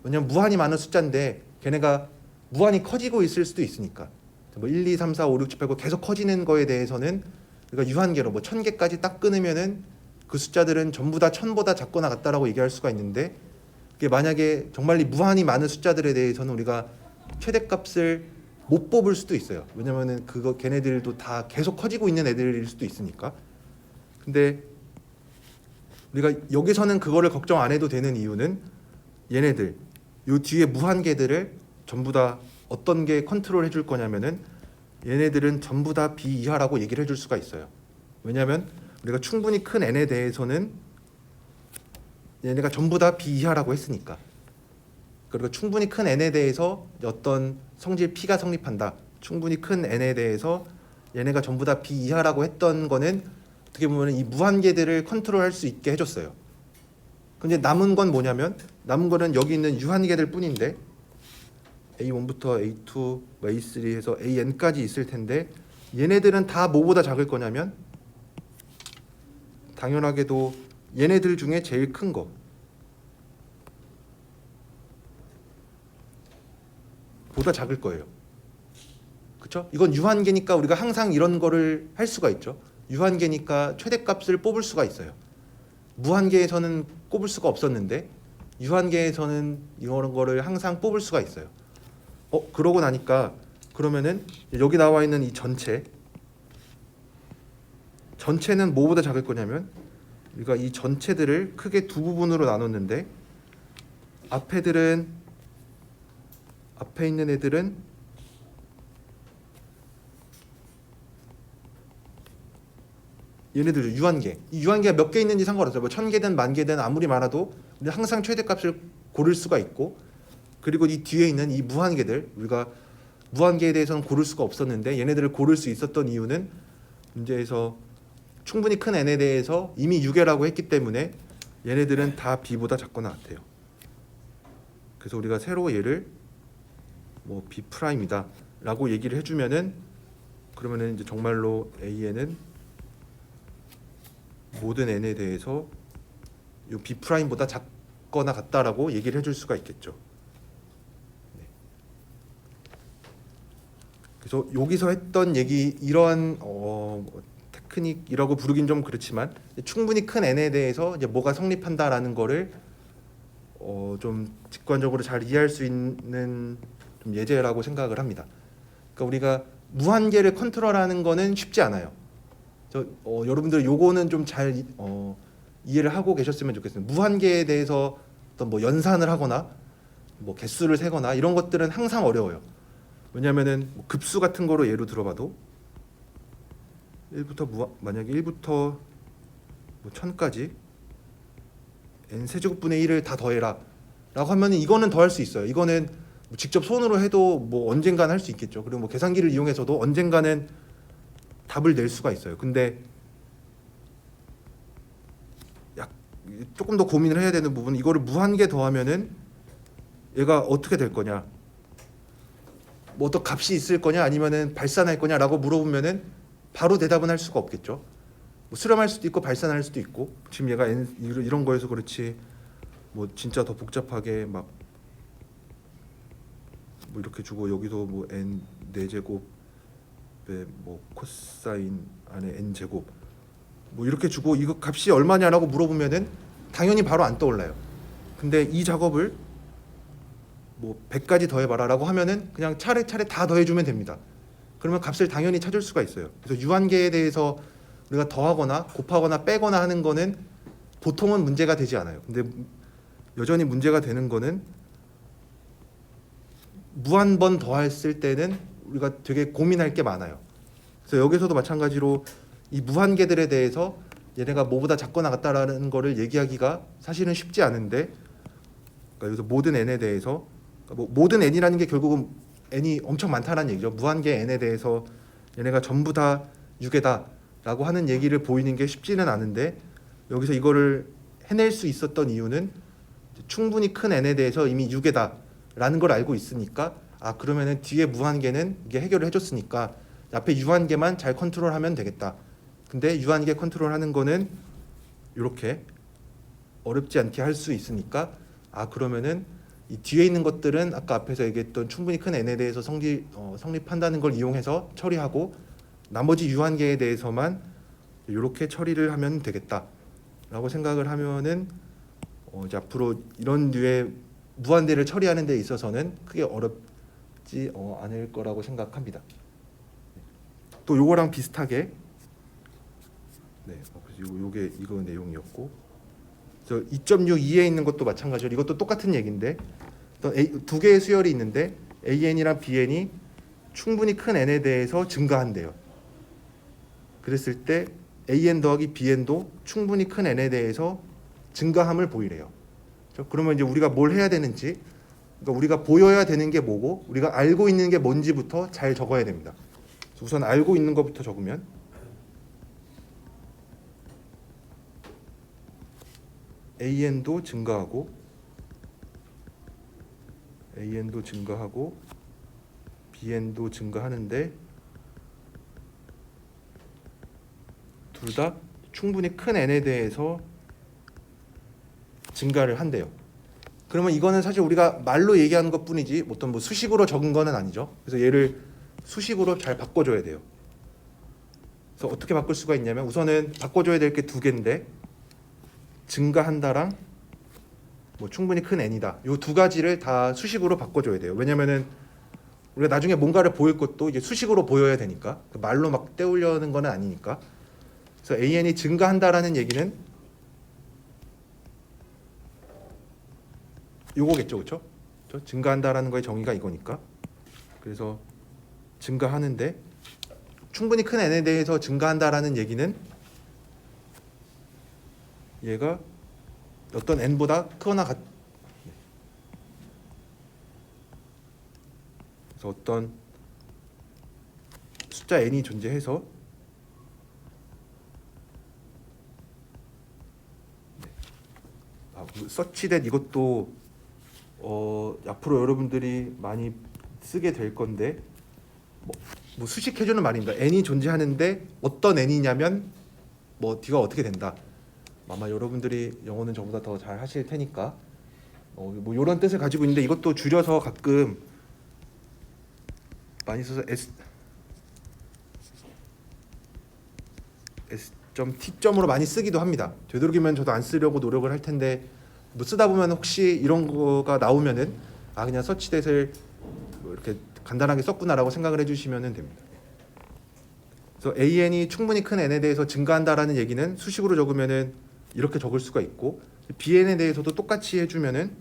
왜냐면 무한히 많은 숫자인데 걔네가 무한히 커지고 있을 수도 있으니까. 뭐 1, 2, 3, 4, 5, 6, 7, 8, 9 계속 커지는 거에 대해서는 그러니까 유한계로 뭐 1000개까지 딱 끊으면은 그 숫자들은 전부 다 1000보다 작거나 같다라고 얘기할 수가 있는데 그게 만약에 정말 무한히 많은 숫자들에 대해서는 우리가 최대값을 못 뽑을 수도 있어요. 왜냐면은 그거 걔네들도 다 계속 커지고 있는 애들일 수도 있으니까. 근데 우리가 여기서는 그거를 걱정 안 해도 되는 이유는 얘네들 요 뒤에 무한계들을 전부 다 어떤 게 컨트롤 해줄 거냐면은 얘네들은 전부 다 b 이하라고 얘기를 해줄 수가 있어요. 왜냐하면 우리가 충분히 큰 n에 대해서는 얘네가 전부 다 b 이하라고 했으니까. 그리고 충분히 큰 n에 대해서 어떤 성질 p가 성립한다. 충분히 큰 n에 대해서 얘네가 전부 다 b 이하라고 했던 거는 어떻게 보면 이 무한계들을 컨트롤할 수 있게 해줬어요. 근데 남은 건 뭐냐면 남은 거는 여기 있는 유한계들 뿐인데 A1부터 A2, A3 해서 AN까지 있을 텐데 얘네들은 다 뭐보다 작을 거냐면 당연하게도 얘네들 중에 제일 큰 거 보다 작을 거예요. 그렇죠? 이건 유한계니까 우리가 항상 이런 거를 할 수가 있죠. 유한계니까 최대값을 뽑을 수가 있어요. 무한계에서는 꼽을 수가 없었는데 유한계에서는 이런 거를 항상 뽑을 수가 있어요. 그러고 나니까 그러면은 여기 나와 있는 이 전체는 뭐보다 작을 거냐면 우리가 이 전체들을 크게 두 부분으로 나눴는데 앞에 있는 애들은 얘네들 유한계. 이 유한계가 몇 개 있는지 상관없어요. 뭐 1000개든 10,000개든 아무리 많아도 항상 최대값을 고를 수가 있고, 그리고 이 뒤에 있는 이 무한계들, 우리가 무한계에 대해서는 고를 수가 없었는데 얘네들을 고를 수 있었던 이유는 문제에서 충분히 큰 n에 대해서 이미 유계라고 했기 때문에 얘네들은 다 b보다 작거나 같아요. 그래서 우리가 새로 얘를 뭐 b'이다 라고 얘기를 해주면은 그러면은 이제 정말로 a에는 모든 n에 대해서 이 b'보다 작거나 같다라고 얘기를 해줄 수가 있겠죠. 네. 그래서 여기서 했던 얘기 이러한 테크닉이라고 부르긴 좀 그렇지만 충분히 큰 n에 대해서 이제 뭐가 성립한다라는 거를 좀 직관적으로 잘 이해할 수 있는 좀 예제라고 생각을 합니다. 그러니까 우리가 무한계를 컨트롤하는 거는 쉽지 않아요. 여러분들 요거는 좀 잘 이해를 하고 계셨으면 좋겠습니다. 무한계에 대해서 어떤 뭐 연산을 하거나 뭐 개수를 세거나 이런 것들은 항상 어려워요. 왜냐하면은 뭐 급수 같은 거로 예로 들어봐도 1부터 만약에 1부터 뭐 1000까지 n 세제곱분의 1을 다 더해라 라고 하면 이거는 더할 수 있어요. 이거는 뭐 직접 손으로 해도 뭐 언젠가는 할 수 있겠죠. 그리고 뭐 계산기를 이용해서도 언젠가는 답을 낼 수가 있어요. 근데 조금 더 고민을 해야 되는 부분은 이거를 무한계 더하면은 얘가 어떻게 될 거냐, 뭐 어떤 값이 있을 거냐 아니면은 발산할 거냐라고 물어보면은 바로 대답은 할 수가 없겠죠. 뭐 수렴할 수도 있고 발산할 수도 있고, 지금 얘가 이런 거에서 그렇지 뭐 진짜 더 복잡하게 막 뭐 이렇게 주고 여기서 뭐 n 4제곱에 뭐 코사인 안에 n 제곱 뭐 이렇게 주고 이거 값이 얼마냐라고 물어보면은 당연히 바로 안 떠올라요. 근데 이 작업을 뭐 100까지 더해봐라라고 하면은 그냥 차례차례 다 더해주면 됩니다. 그러면 값을 당연히 찾을 수가 있어요. 그래서 유한계에 대해서 우리가 더하거나 곱하거나 빼거나 하는 거는 보통은 문제가 되지 않아요. 근데 여전히 문제가 되는 거는 무한 번 더했을 때는 우리가 되게 고민할 게 많아요. 그래서 여기서도 마찬가지로 이 무한계들에 대해서 얘네가 뭐보다 작거나 같다라는 거를 얘기하기가 사실은 쉽지 않은데, 그러니까 여기서 모든 n에 대해서 뭐 모든 n이라는 게 결국은 n이 엄청 많다는 얘기죠. 무한계 n에 대해서 얘네가 전부 다 유계다라고 하는 얘기를 보이는 게 쉽지는 않은데, 여기서 이거를 해낼 수 있었던 이유는 충분히 큰 n에 대해서 이미 유계다라는 걸 알고 있으니까, 그러면은 뒤에 무한계는 이게 해결을 해줬으니까 앞에 유한계만 잘 컨트롤하면 되겠다. 근데 유한계 컨트롤하는 거는 이렇게 어렵지 않게 할 수 있으니까 그러면은 이 뒤에 있는 것들은 아까 앞에서 얘기했던 충분히 큰 n에 대해서 성립한다는 걸 이용해서 처리하고 나머지 유한계에 대해서만 이렇게 처리를 하면 되겠다라고 생각을 하면은 이제 앞으로 이런 류의 무한대를 처리하는 데 있어서는 크게 어렵지 않을 거라고 생각합니다. 또 요거랑 비슷하게 이거 내용이었고, 그래서 2.62에 있는 것도 마찬가지로 이것도 똑같은 얘기인데 두 개의 수열이 있는데 AN이랑 BN이 충분히 큰 n에 대해서 증가한대요. 그랬을 때 AN 더하기 BN도 충분히 큰 n에 대해서 증가함을 보이래요. 그러면 이제 우리가 뭘 해야 되는지, 그러니까 우리가 보여야 되는 게 뭐고 우리가 알고 있는 게 뭔지부터 잘 적어야 됩니다. 우선 알고 있는 것부터 적으면 AN도 증가하고 BN도 증가하는데 둘 다 충분히 큰 n에 대해서 증가를 한대요. 그러면 이거는 사실 우리가 말로 얘기하는 것뿐이지 어떤 뭐 수식으로 적은 거는 아니죠. 그래서 얘를 수식으로 잘 바꿔줘야 돼요. 그래서 어떻게 바꿀 수가 있냐면 우선은 바꿔줘야 될 게 두 개인데 증가한다랑 뭐 충분히 큰 n이다. 이 두 가지를 다 수식으로 바꿔줘야 돼요. 왜냐면은 우리가 나중에 뭔가를 보일 것도 이제 수식으로 보여야 되니까 말로 막 떼우려는 거는 아니니까. 그래서 an이 증가한다라는 얘기는 요거겠죠, 그렇죠? 증가한다라는 거의 정의가 이거니까. 그래서 증가하는데 충분히 큰 n에 대해서 증가한다라는 얘기는 얘가 어떤 n보다 크거나 같. 그래서 어떤 숫자 n이 존재해서 서치댓 이것도 앞으로 여러분들이 많이 쓰게 될 건데 뭐 수식해주는 말입니다. n이 존재하는데 어떤 n이냐면 뭐 d가 어떻게 된다. 아마 여러분들이 영어는 저보다 더 잘 하실 테니까 뭐 이런 뜻을 가지고 있는데 이것도 줄여서 가끔 많이 써서 S.T점으로 많이 쓰기도 합니다. 되도록이면 저도 안 쓰려고 노력을 할 텐데 뭐 쓰다 보면 혹시 이런 거가 나오면은 그냥 서치댓을 뭐 이렇게 간단하게 썼구나라고 생각을 해주시면 됩니다. 그래서 an이 충분히 큰 n에 대해서 증가한다라는 얘기는 수식으로 적으면은 이렇게 적을 수가 있고 bn에 대해서도 똑같이 해주면은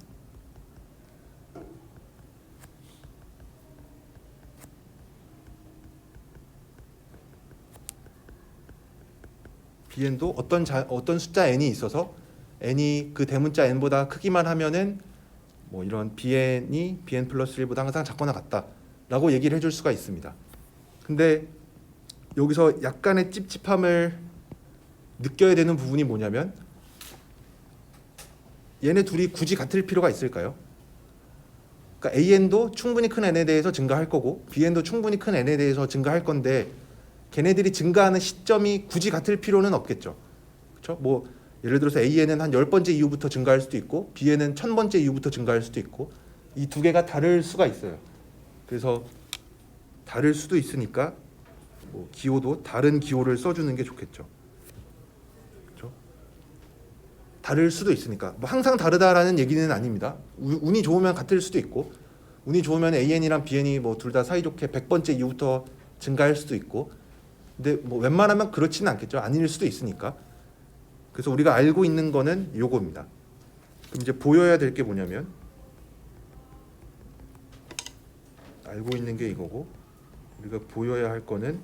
bn도 어떤 숫자 n이 있어서 n이 그 대문자 n보다 크기만 하면은 뭐 이런 bn이 bn 플러스 1보다 항상 작거나 같다라고 얘기를 해줄 수가 있습니다. 근데 여기서 약간의 찝찝함을 느껴야 되는 부분이 뭐냐면 얘네 둘이 굳이 같을 필요가 있을까요? 그러니까 an도 충분히 큰 n에 대해서 증가할 거고 bn도 충분히 큰 n에 대해서 증가할 건데 걔네들이 증가하는 시점이 굳이 같을 필요는 없겠죠. 그렇죠? 뭐 예를 들어서 an은 한 10번째 이후부터 증가할 수도 있고 bn은 1000번째 이후부터 증가할 수도 있고 이 두 개가 다를 수가 있어요. 그래서 다를 수도 있으니까 뭐 기호도 다른 기호를 써주는 게 좋겠죠. 그렇죠? 다를 수도 있으니까 뭐 항상 다르다라는 얘기는 아닙니다. 운이 좋으면 같을 수도 있고 운이 좋으면 an이랑 bn이 뭐 둘 다 사이좋게 100번째 이후부터 증가할 수도 있고 근데 뭐 웬만하면 그렇지는 않겠죠. 아닐 수도 있으니까. 그래서 우리가 알고 있는 거는 요겁니다. 그럼 이제 보여야 될 게 뭐냐면 알고 있는 게 이거고 우리가 보여야 할 거는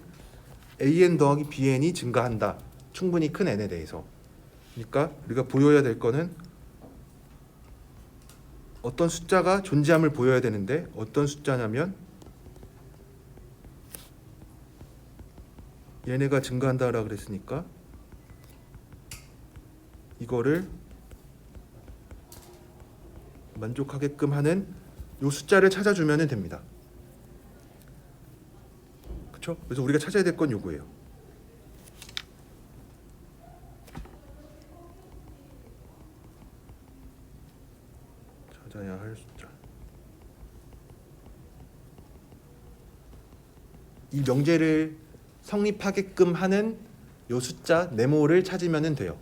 an 더하기 bn이 증가한다. 충분히 큰 n에 대해서. 그러니까 우리가 보여야 될 거는 어떤 숫자가 존재함을 보여야 되는데 어떤 숫자냐면 얘네가 증가한다라 그랬으니까 이거를 만족하게끔 하는 요 숫자를 찾아주면 됩니다. 그렇죠? 그래서 우리가 찾아야 될 건 요거예요. 찾아야 할 숫자. 이 명제를 성립하게끔 하는 요 숫자 네모를 찾으면 돼요.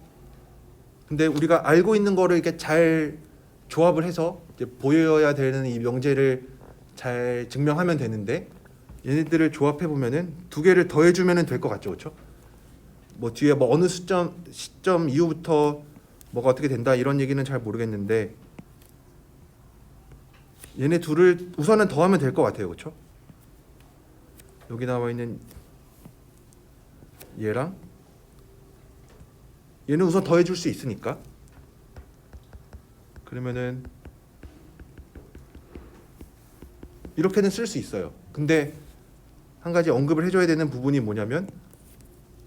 근데 우리가 알고 있는 거를 이렇게 잘 조합을 해서 이제 보여야 되는 이 명제를 잘 증명하면 되는데 얘네들을 조합해 보면은 두 개를 더해 주면은 될 것 같죠, 그렇죠? 뭐 뒤에 뭐 어느 시점 이후부터 뭐가 어떻게 된다 이런 얘기는 잘 모르겠는데 얘네 둘을 우선은 더하면 될 것 같아요, 그렇죠? 여기 나와 있는 얘랑 얘는 우선 더해 줄 수 있으니까 그러면은 이렇게는 쓸 수 있어요. 근데 한 가지 언급을 해줘야 되는 부분이 뭐냐면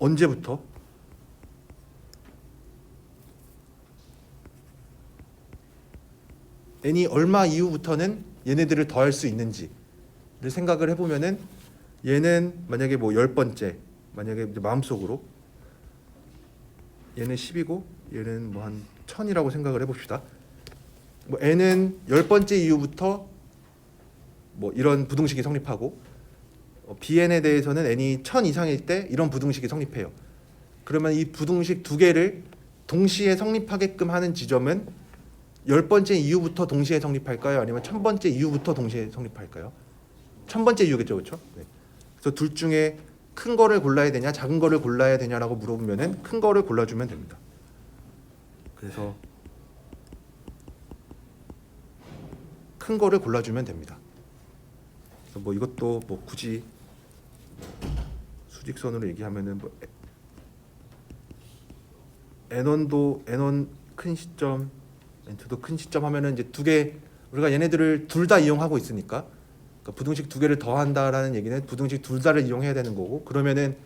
언제부터 n이 얼마 이후부터는 얘네들을 더할 수 있는지를 생각을 해보면은 얘는 만약에 뭐 10번째 만약에 마음속으로 얘는 10이고 얘는 뭐 한 1000이라고 생각을 해봅시다. 뭐 n은 10번째 이후부터 뭐 이런 부등식이 성립하고 bn에 대해서는 n이 1000 이상일 때 이런 부등식이 성립해요. 그러면 이 부등식 두 개를 동시에 성립하게끔 하는 지점은 10번째 이후부터 동시에 성립할까요? 아니면 1000번째 이후부터 동시에 성립할까요? 1000번째 이후겠죠, 그렇죠? 네. 그래서 둘 중에 큰 거를 골라야 되냐, 작은 거를 골라야 되냐라고 물어보면은 큰 거를 골라주면 됩니다. 그래서 큰 거를 골라주면 됩니다. 그래서 뭐 이것도 뭐 굳이 수직선으로 얘기하면은 뭐 n1도 n1 큰 시점, n2도 큰 시점 하면은 이제 두 개 우리가 얘네들을 둘 다 이용하고 있으니까 그러니까 부등식 두 개를 더한다라는 얘기는 부등식 둘 다를 이용해야 되는 거고 그러면은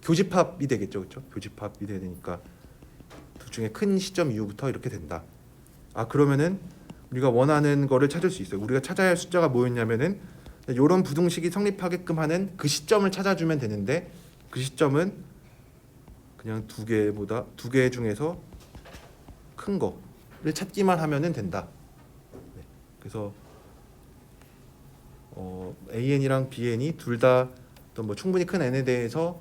교집합이 되겠죠, 그렇죠? 교집합이 돼야 되니까 둘 중에 큰 시점 이후부터 이렇게 된다. 아 그러면은 우리가 원하는 거를 찾을 수 있어요. 우리가 찾아야 할 숫자가 뭐였냐면은 이런 부등식이 성립하게끔 하는 그 시점을 찾아주면 되는데 그 시점은 그냥 두 개 중에서 큰 거를 찾기만 하면은 된다. 네. 그래서 AN이랑 BN이 둘 다 뭐 충분히 큰 n에 대해서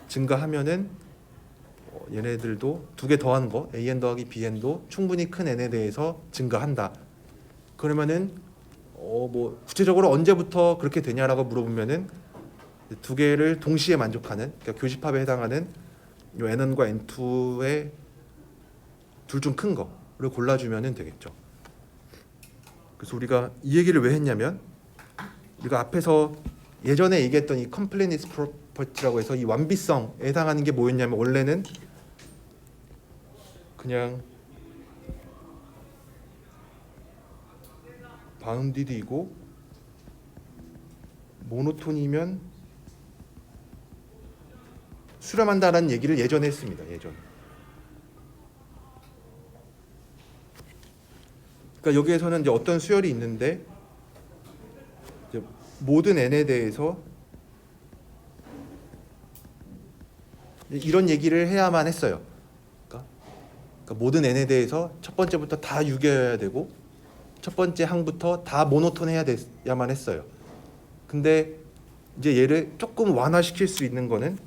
증가하면은 얘네들도 두 개 더한 거 AN 더하기 BN도 충분히 큰 n에 대해서 증가한다. 그러면은 뭐 구체적으로 언제부터 그렇게 되냐라고 물어보면은 두 개를 동시에 만족하는 그러니까 교집합에 해당하는 요 n1과 n2의 둘 중 큰 거를 골라주면은 되겠죠. 그래서 우리가 이 얘기를 왜 했냐면 우리가 앞에서 예전에 얘기했던 이 completeness property라고 해서 이 완비성에 해당하는 게 뭐였냐면 원래는 그냥 바운디드이고 모노톤이면 수렴한다라는 얘기를 예전에 했습니다. 예전. 그러니까 여기에서는 이제 어떤 수열이 있는데 이제 모든 n에 대해서 이런 얘기를 해야만 했어요. 그러니까 모든 n에 대해서 첫 번째부터 다 유기여야 되고 첫 번째 항부터 다 모노톤해야 돼야만 했어요. 근데 이제 얘를 조금 완화시킬 수 있는 거는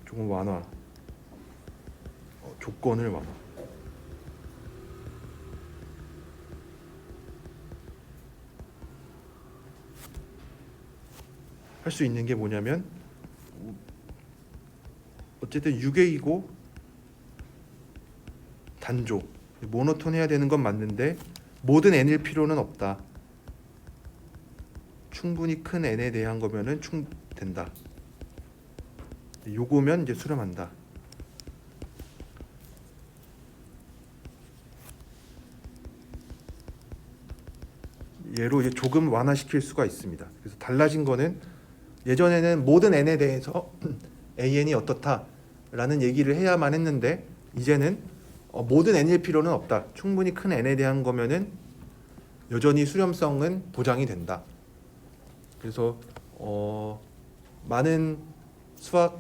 조금 완화, 조건을 완화. 할 수 있는 게 뭐냐면 어쨌든 유괴이고 단조 모노톤 해야 되는 건 맞는데 모든 n일 필요는 없다. 충분히 큰 n에 대한 거면은 된다. 요거면 이제 수렴한다. 얘로 이제 조금 완화시킬 수가 있습니다. 그래서 달라진 거는 예전에는 모든 n에 대해서 AN이 어떻다라는 얘기를 해야만 했는데 이제는 모든 n일 필요는 없다. 충분히 큰 n에 대한 거면은 여전히 수렴성은 보장이 된다. 그래서 많은 수학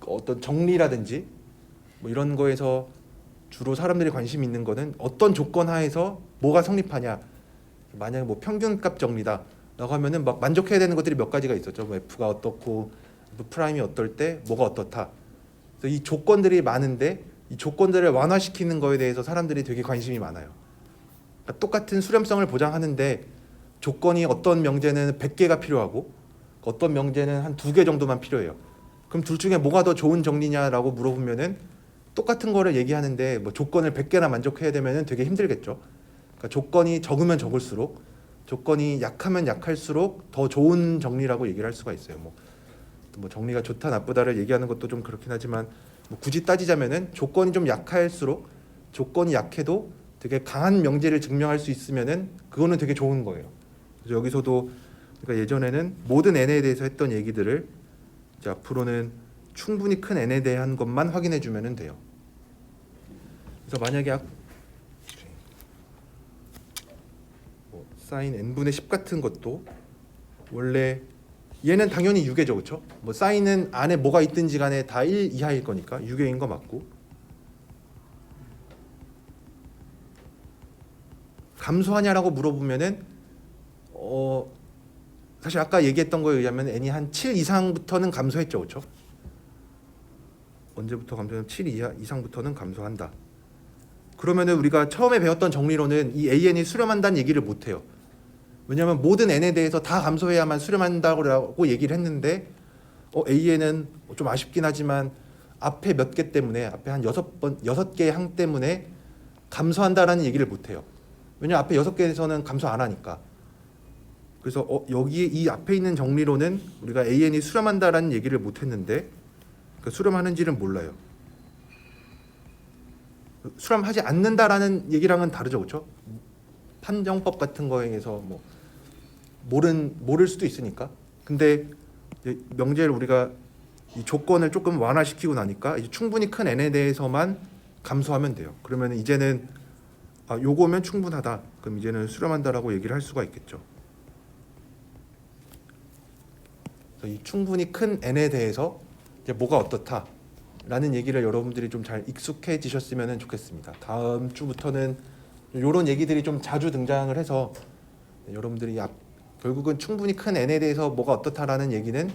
어떤 정리라든지 뭐 이런 거에서 주로 사람들이 관심 있는 거는 어떤 조건 하에서 뭐가 성립하냐. 만약에 뭐 평균값 정리다라고 하면은 막 만족해야 되는 것들이 몇 가지가 있었죠. 뭐 F가 어떻고 F 프라임이 어떨 때 뭐가 어떻다. 그래서 이 조건들이 많은데 이 조건들을 완화시키는 거에 대해서 사람들이 되게 관심이 많아요. 그러니까 똑같은 수렴성을 보장하는데 조건이 어떤 명제는 100개가 필요하고 어떤 명제는 한 2개 정도만 필요해요. 그럼 둘 중에 뭐가 더 좋은 정리냐라고 물어보면은 똑같은 거를 얘기하는데 뭐 조건을 100개나 만족해야 되면은 되게 힘들겠죠. 그러니까 조건이 적으면 적을수록 조건이 약하면 약할수록 더 좋은 정리라고 얘기를 할 수가 있어요. 뭐 정리가 좋다 나쁘다를 얘기하는 것도 좀 그렇긴 하지만 뭐 굳이 따지자면은 조건이 좀 약할수록 조건이 약해도 되게 강한 명제를 증명할 수 있으면은 그거는 되게 좋은 거예요. 그래서 여기서도 그러니까 예전에는 모든 n에 대해서 했던 얘기들을 이제 앞으로는 충분히 큰 n에 대한 것만 확인해 주면은 돼요. 그래서 만약에 뭐 사인 n분의 10 같은 것도 원래 얘는 당연히 유괴죠, 그렇죠? 뭐 사인은 안에 뭐가 있든지 간에 다 1 이하일 거니까 유괴인 거 맞고 감소하냐라고 물어보면은 사실 아까 얘기했던 거에 의하면 n이 한 7 이상부터는 감소했죠, 그렇죠? 언제부터 감소하면 7 이상부터는 감소한다. 그러면은 우리가 처음에 배웠던 정리로는 이 AN이 수렴한다는 얘기를 못 해요. 왜냐하면 모든 n에 대해서 다 감소해야만 수렴한다고 얘기를 했는데 AN은 좀 아쉽긴 하지만 앞에 몇 개 때문에 앞에 한 6개의 항 때문에 감소한다라는 얘기를 못 해요. 왜냐하면 앞에 6개에서는 감소 안 하니까. 그래서 여기 이 앞에 있는 정리로는 우리가 AN이 수렴한다라는 얘기를 못 했는데 그 수렴하는지는 몰라요. 수렴하지 않는다라는 얘기랑은 다르죠, 그렇죠? 판정법 같은 거에서 뭐 모를 수도 있으니까. 근데 이제 명제를 우리가 이 조건을 조금 완화시키고 나니까 이제 충분히 큰 n에 대해서만 감소하면 돼요. 그러면 이제는 요거면 충분하다. 그럼 이제는 수렴한다라고 얘기를 할 수가 있겠죠. 그래서 이 충분히 큰 n에 대해서 이제 뭐가 어떻다라는 얘기를 여러분들이 좀 잘 익숙해지셨으면 좋겠습니다. 다음 주부터는 이런 얘기들이 좀 자주 등장을 해서 여러분들이 결국은 충분히 큰 n에 대해서 뭐가 어떻다라는 얘기는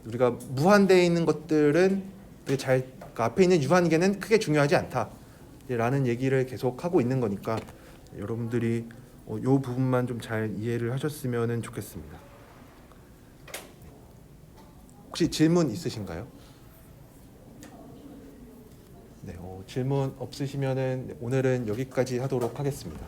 우리가 무한대에 있는 것들은 되게 그 앞에 있는 유한계는 크게 중요하지 않다라는 얘기를 계속 하고 있는 거니까 여러분들이 이 부분만 좀 잘 이해를 하셨으면 좋겠습니다. 혹시 질문 있으신가요? 네, 질문 없으시면은 오늘은 여기까지 하도록 하겠습니다.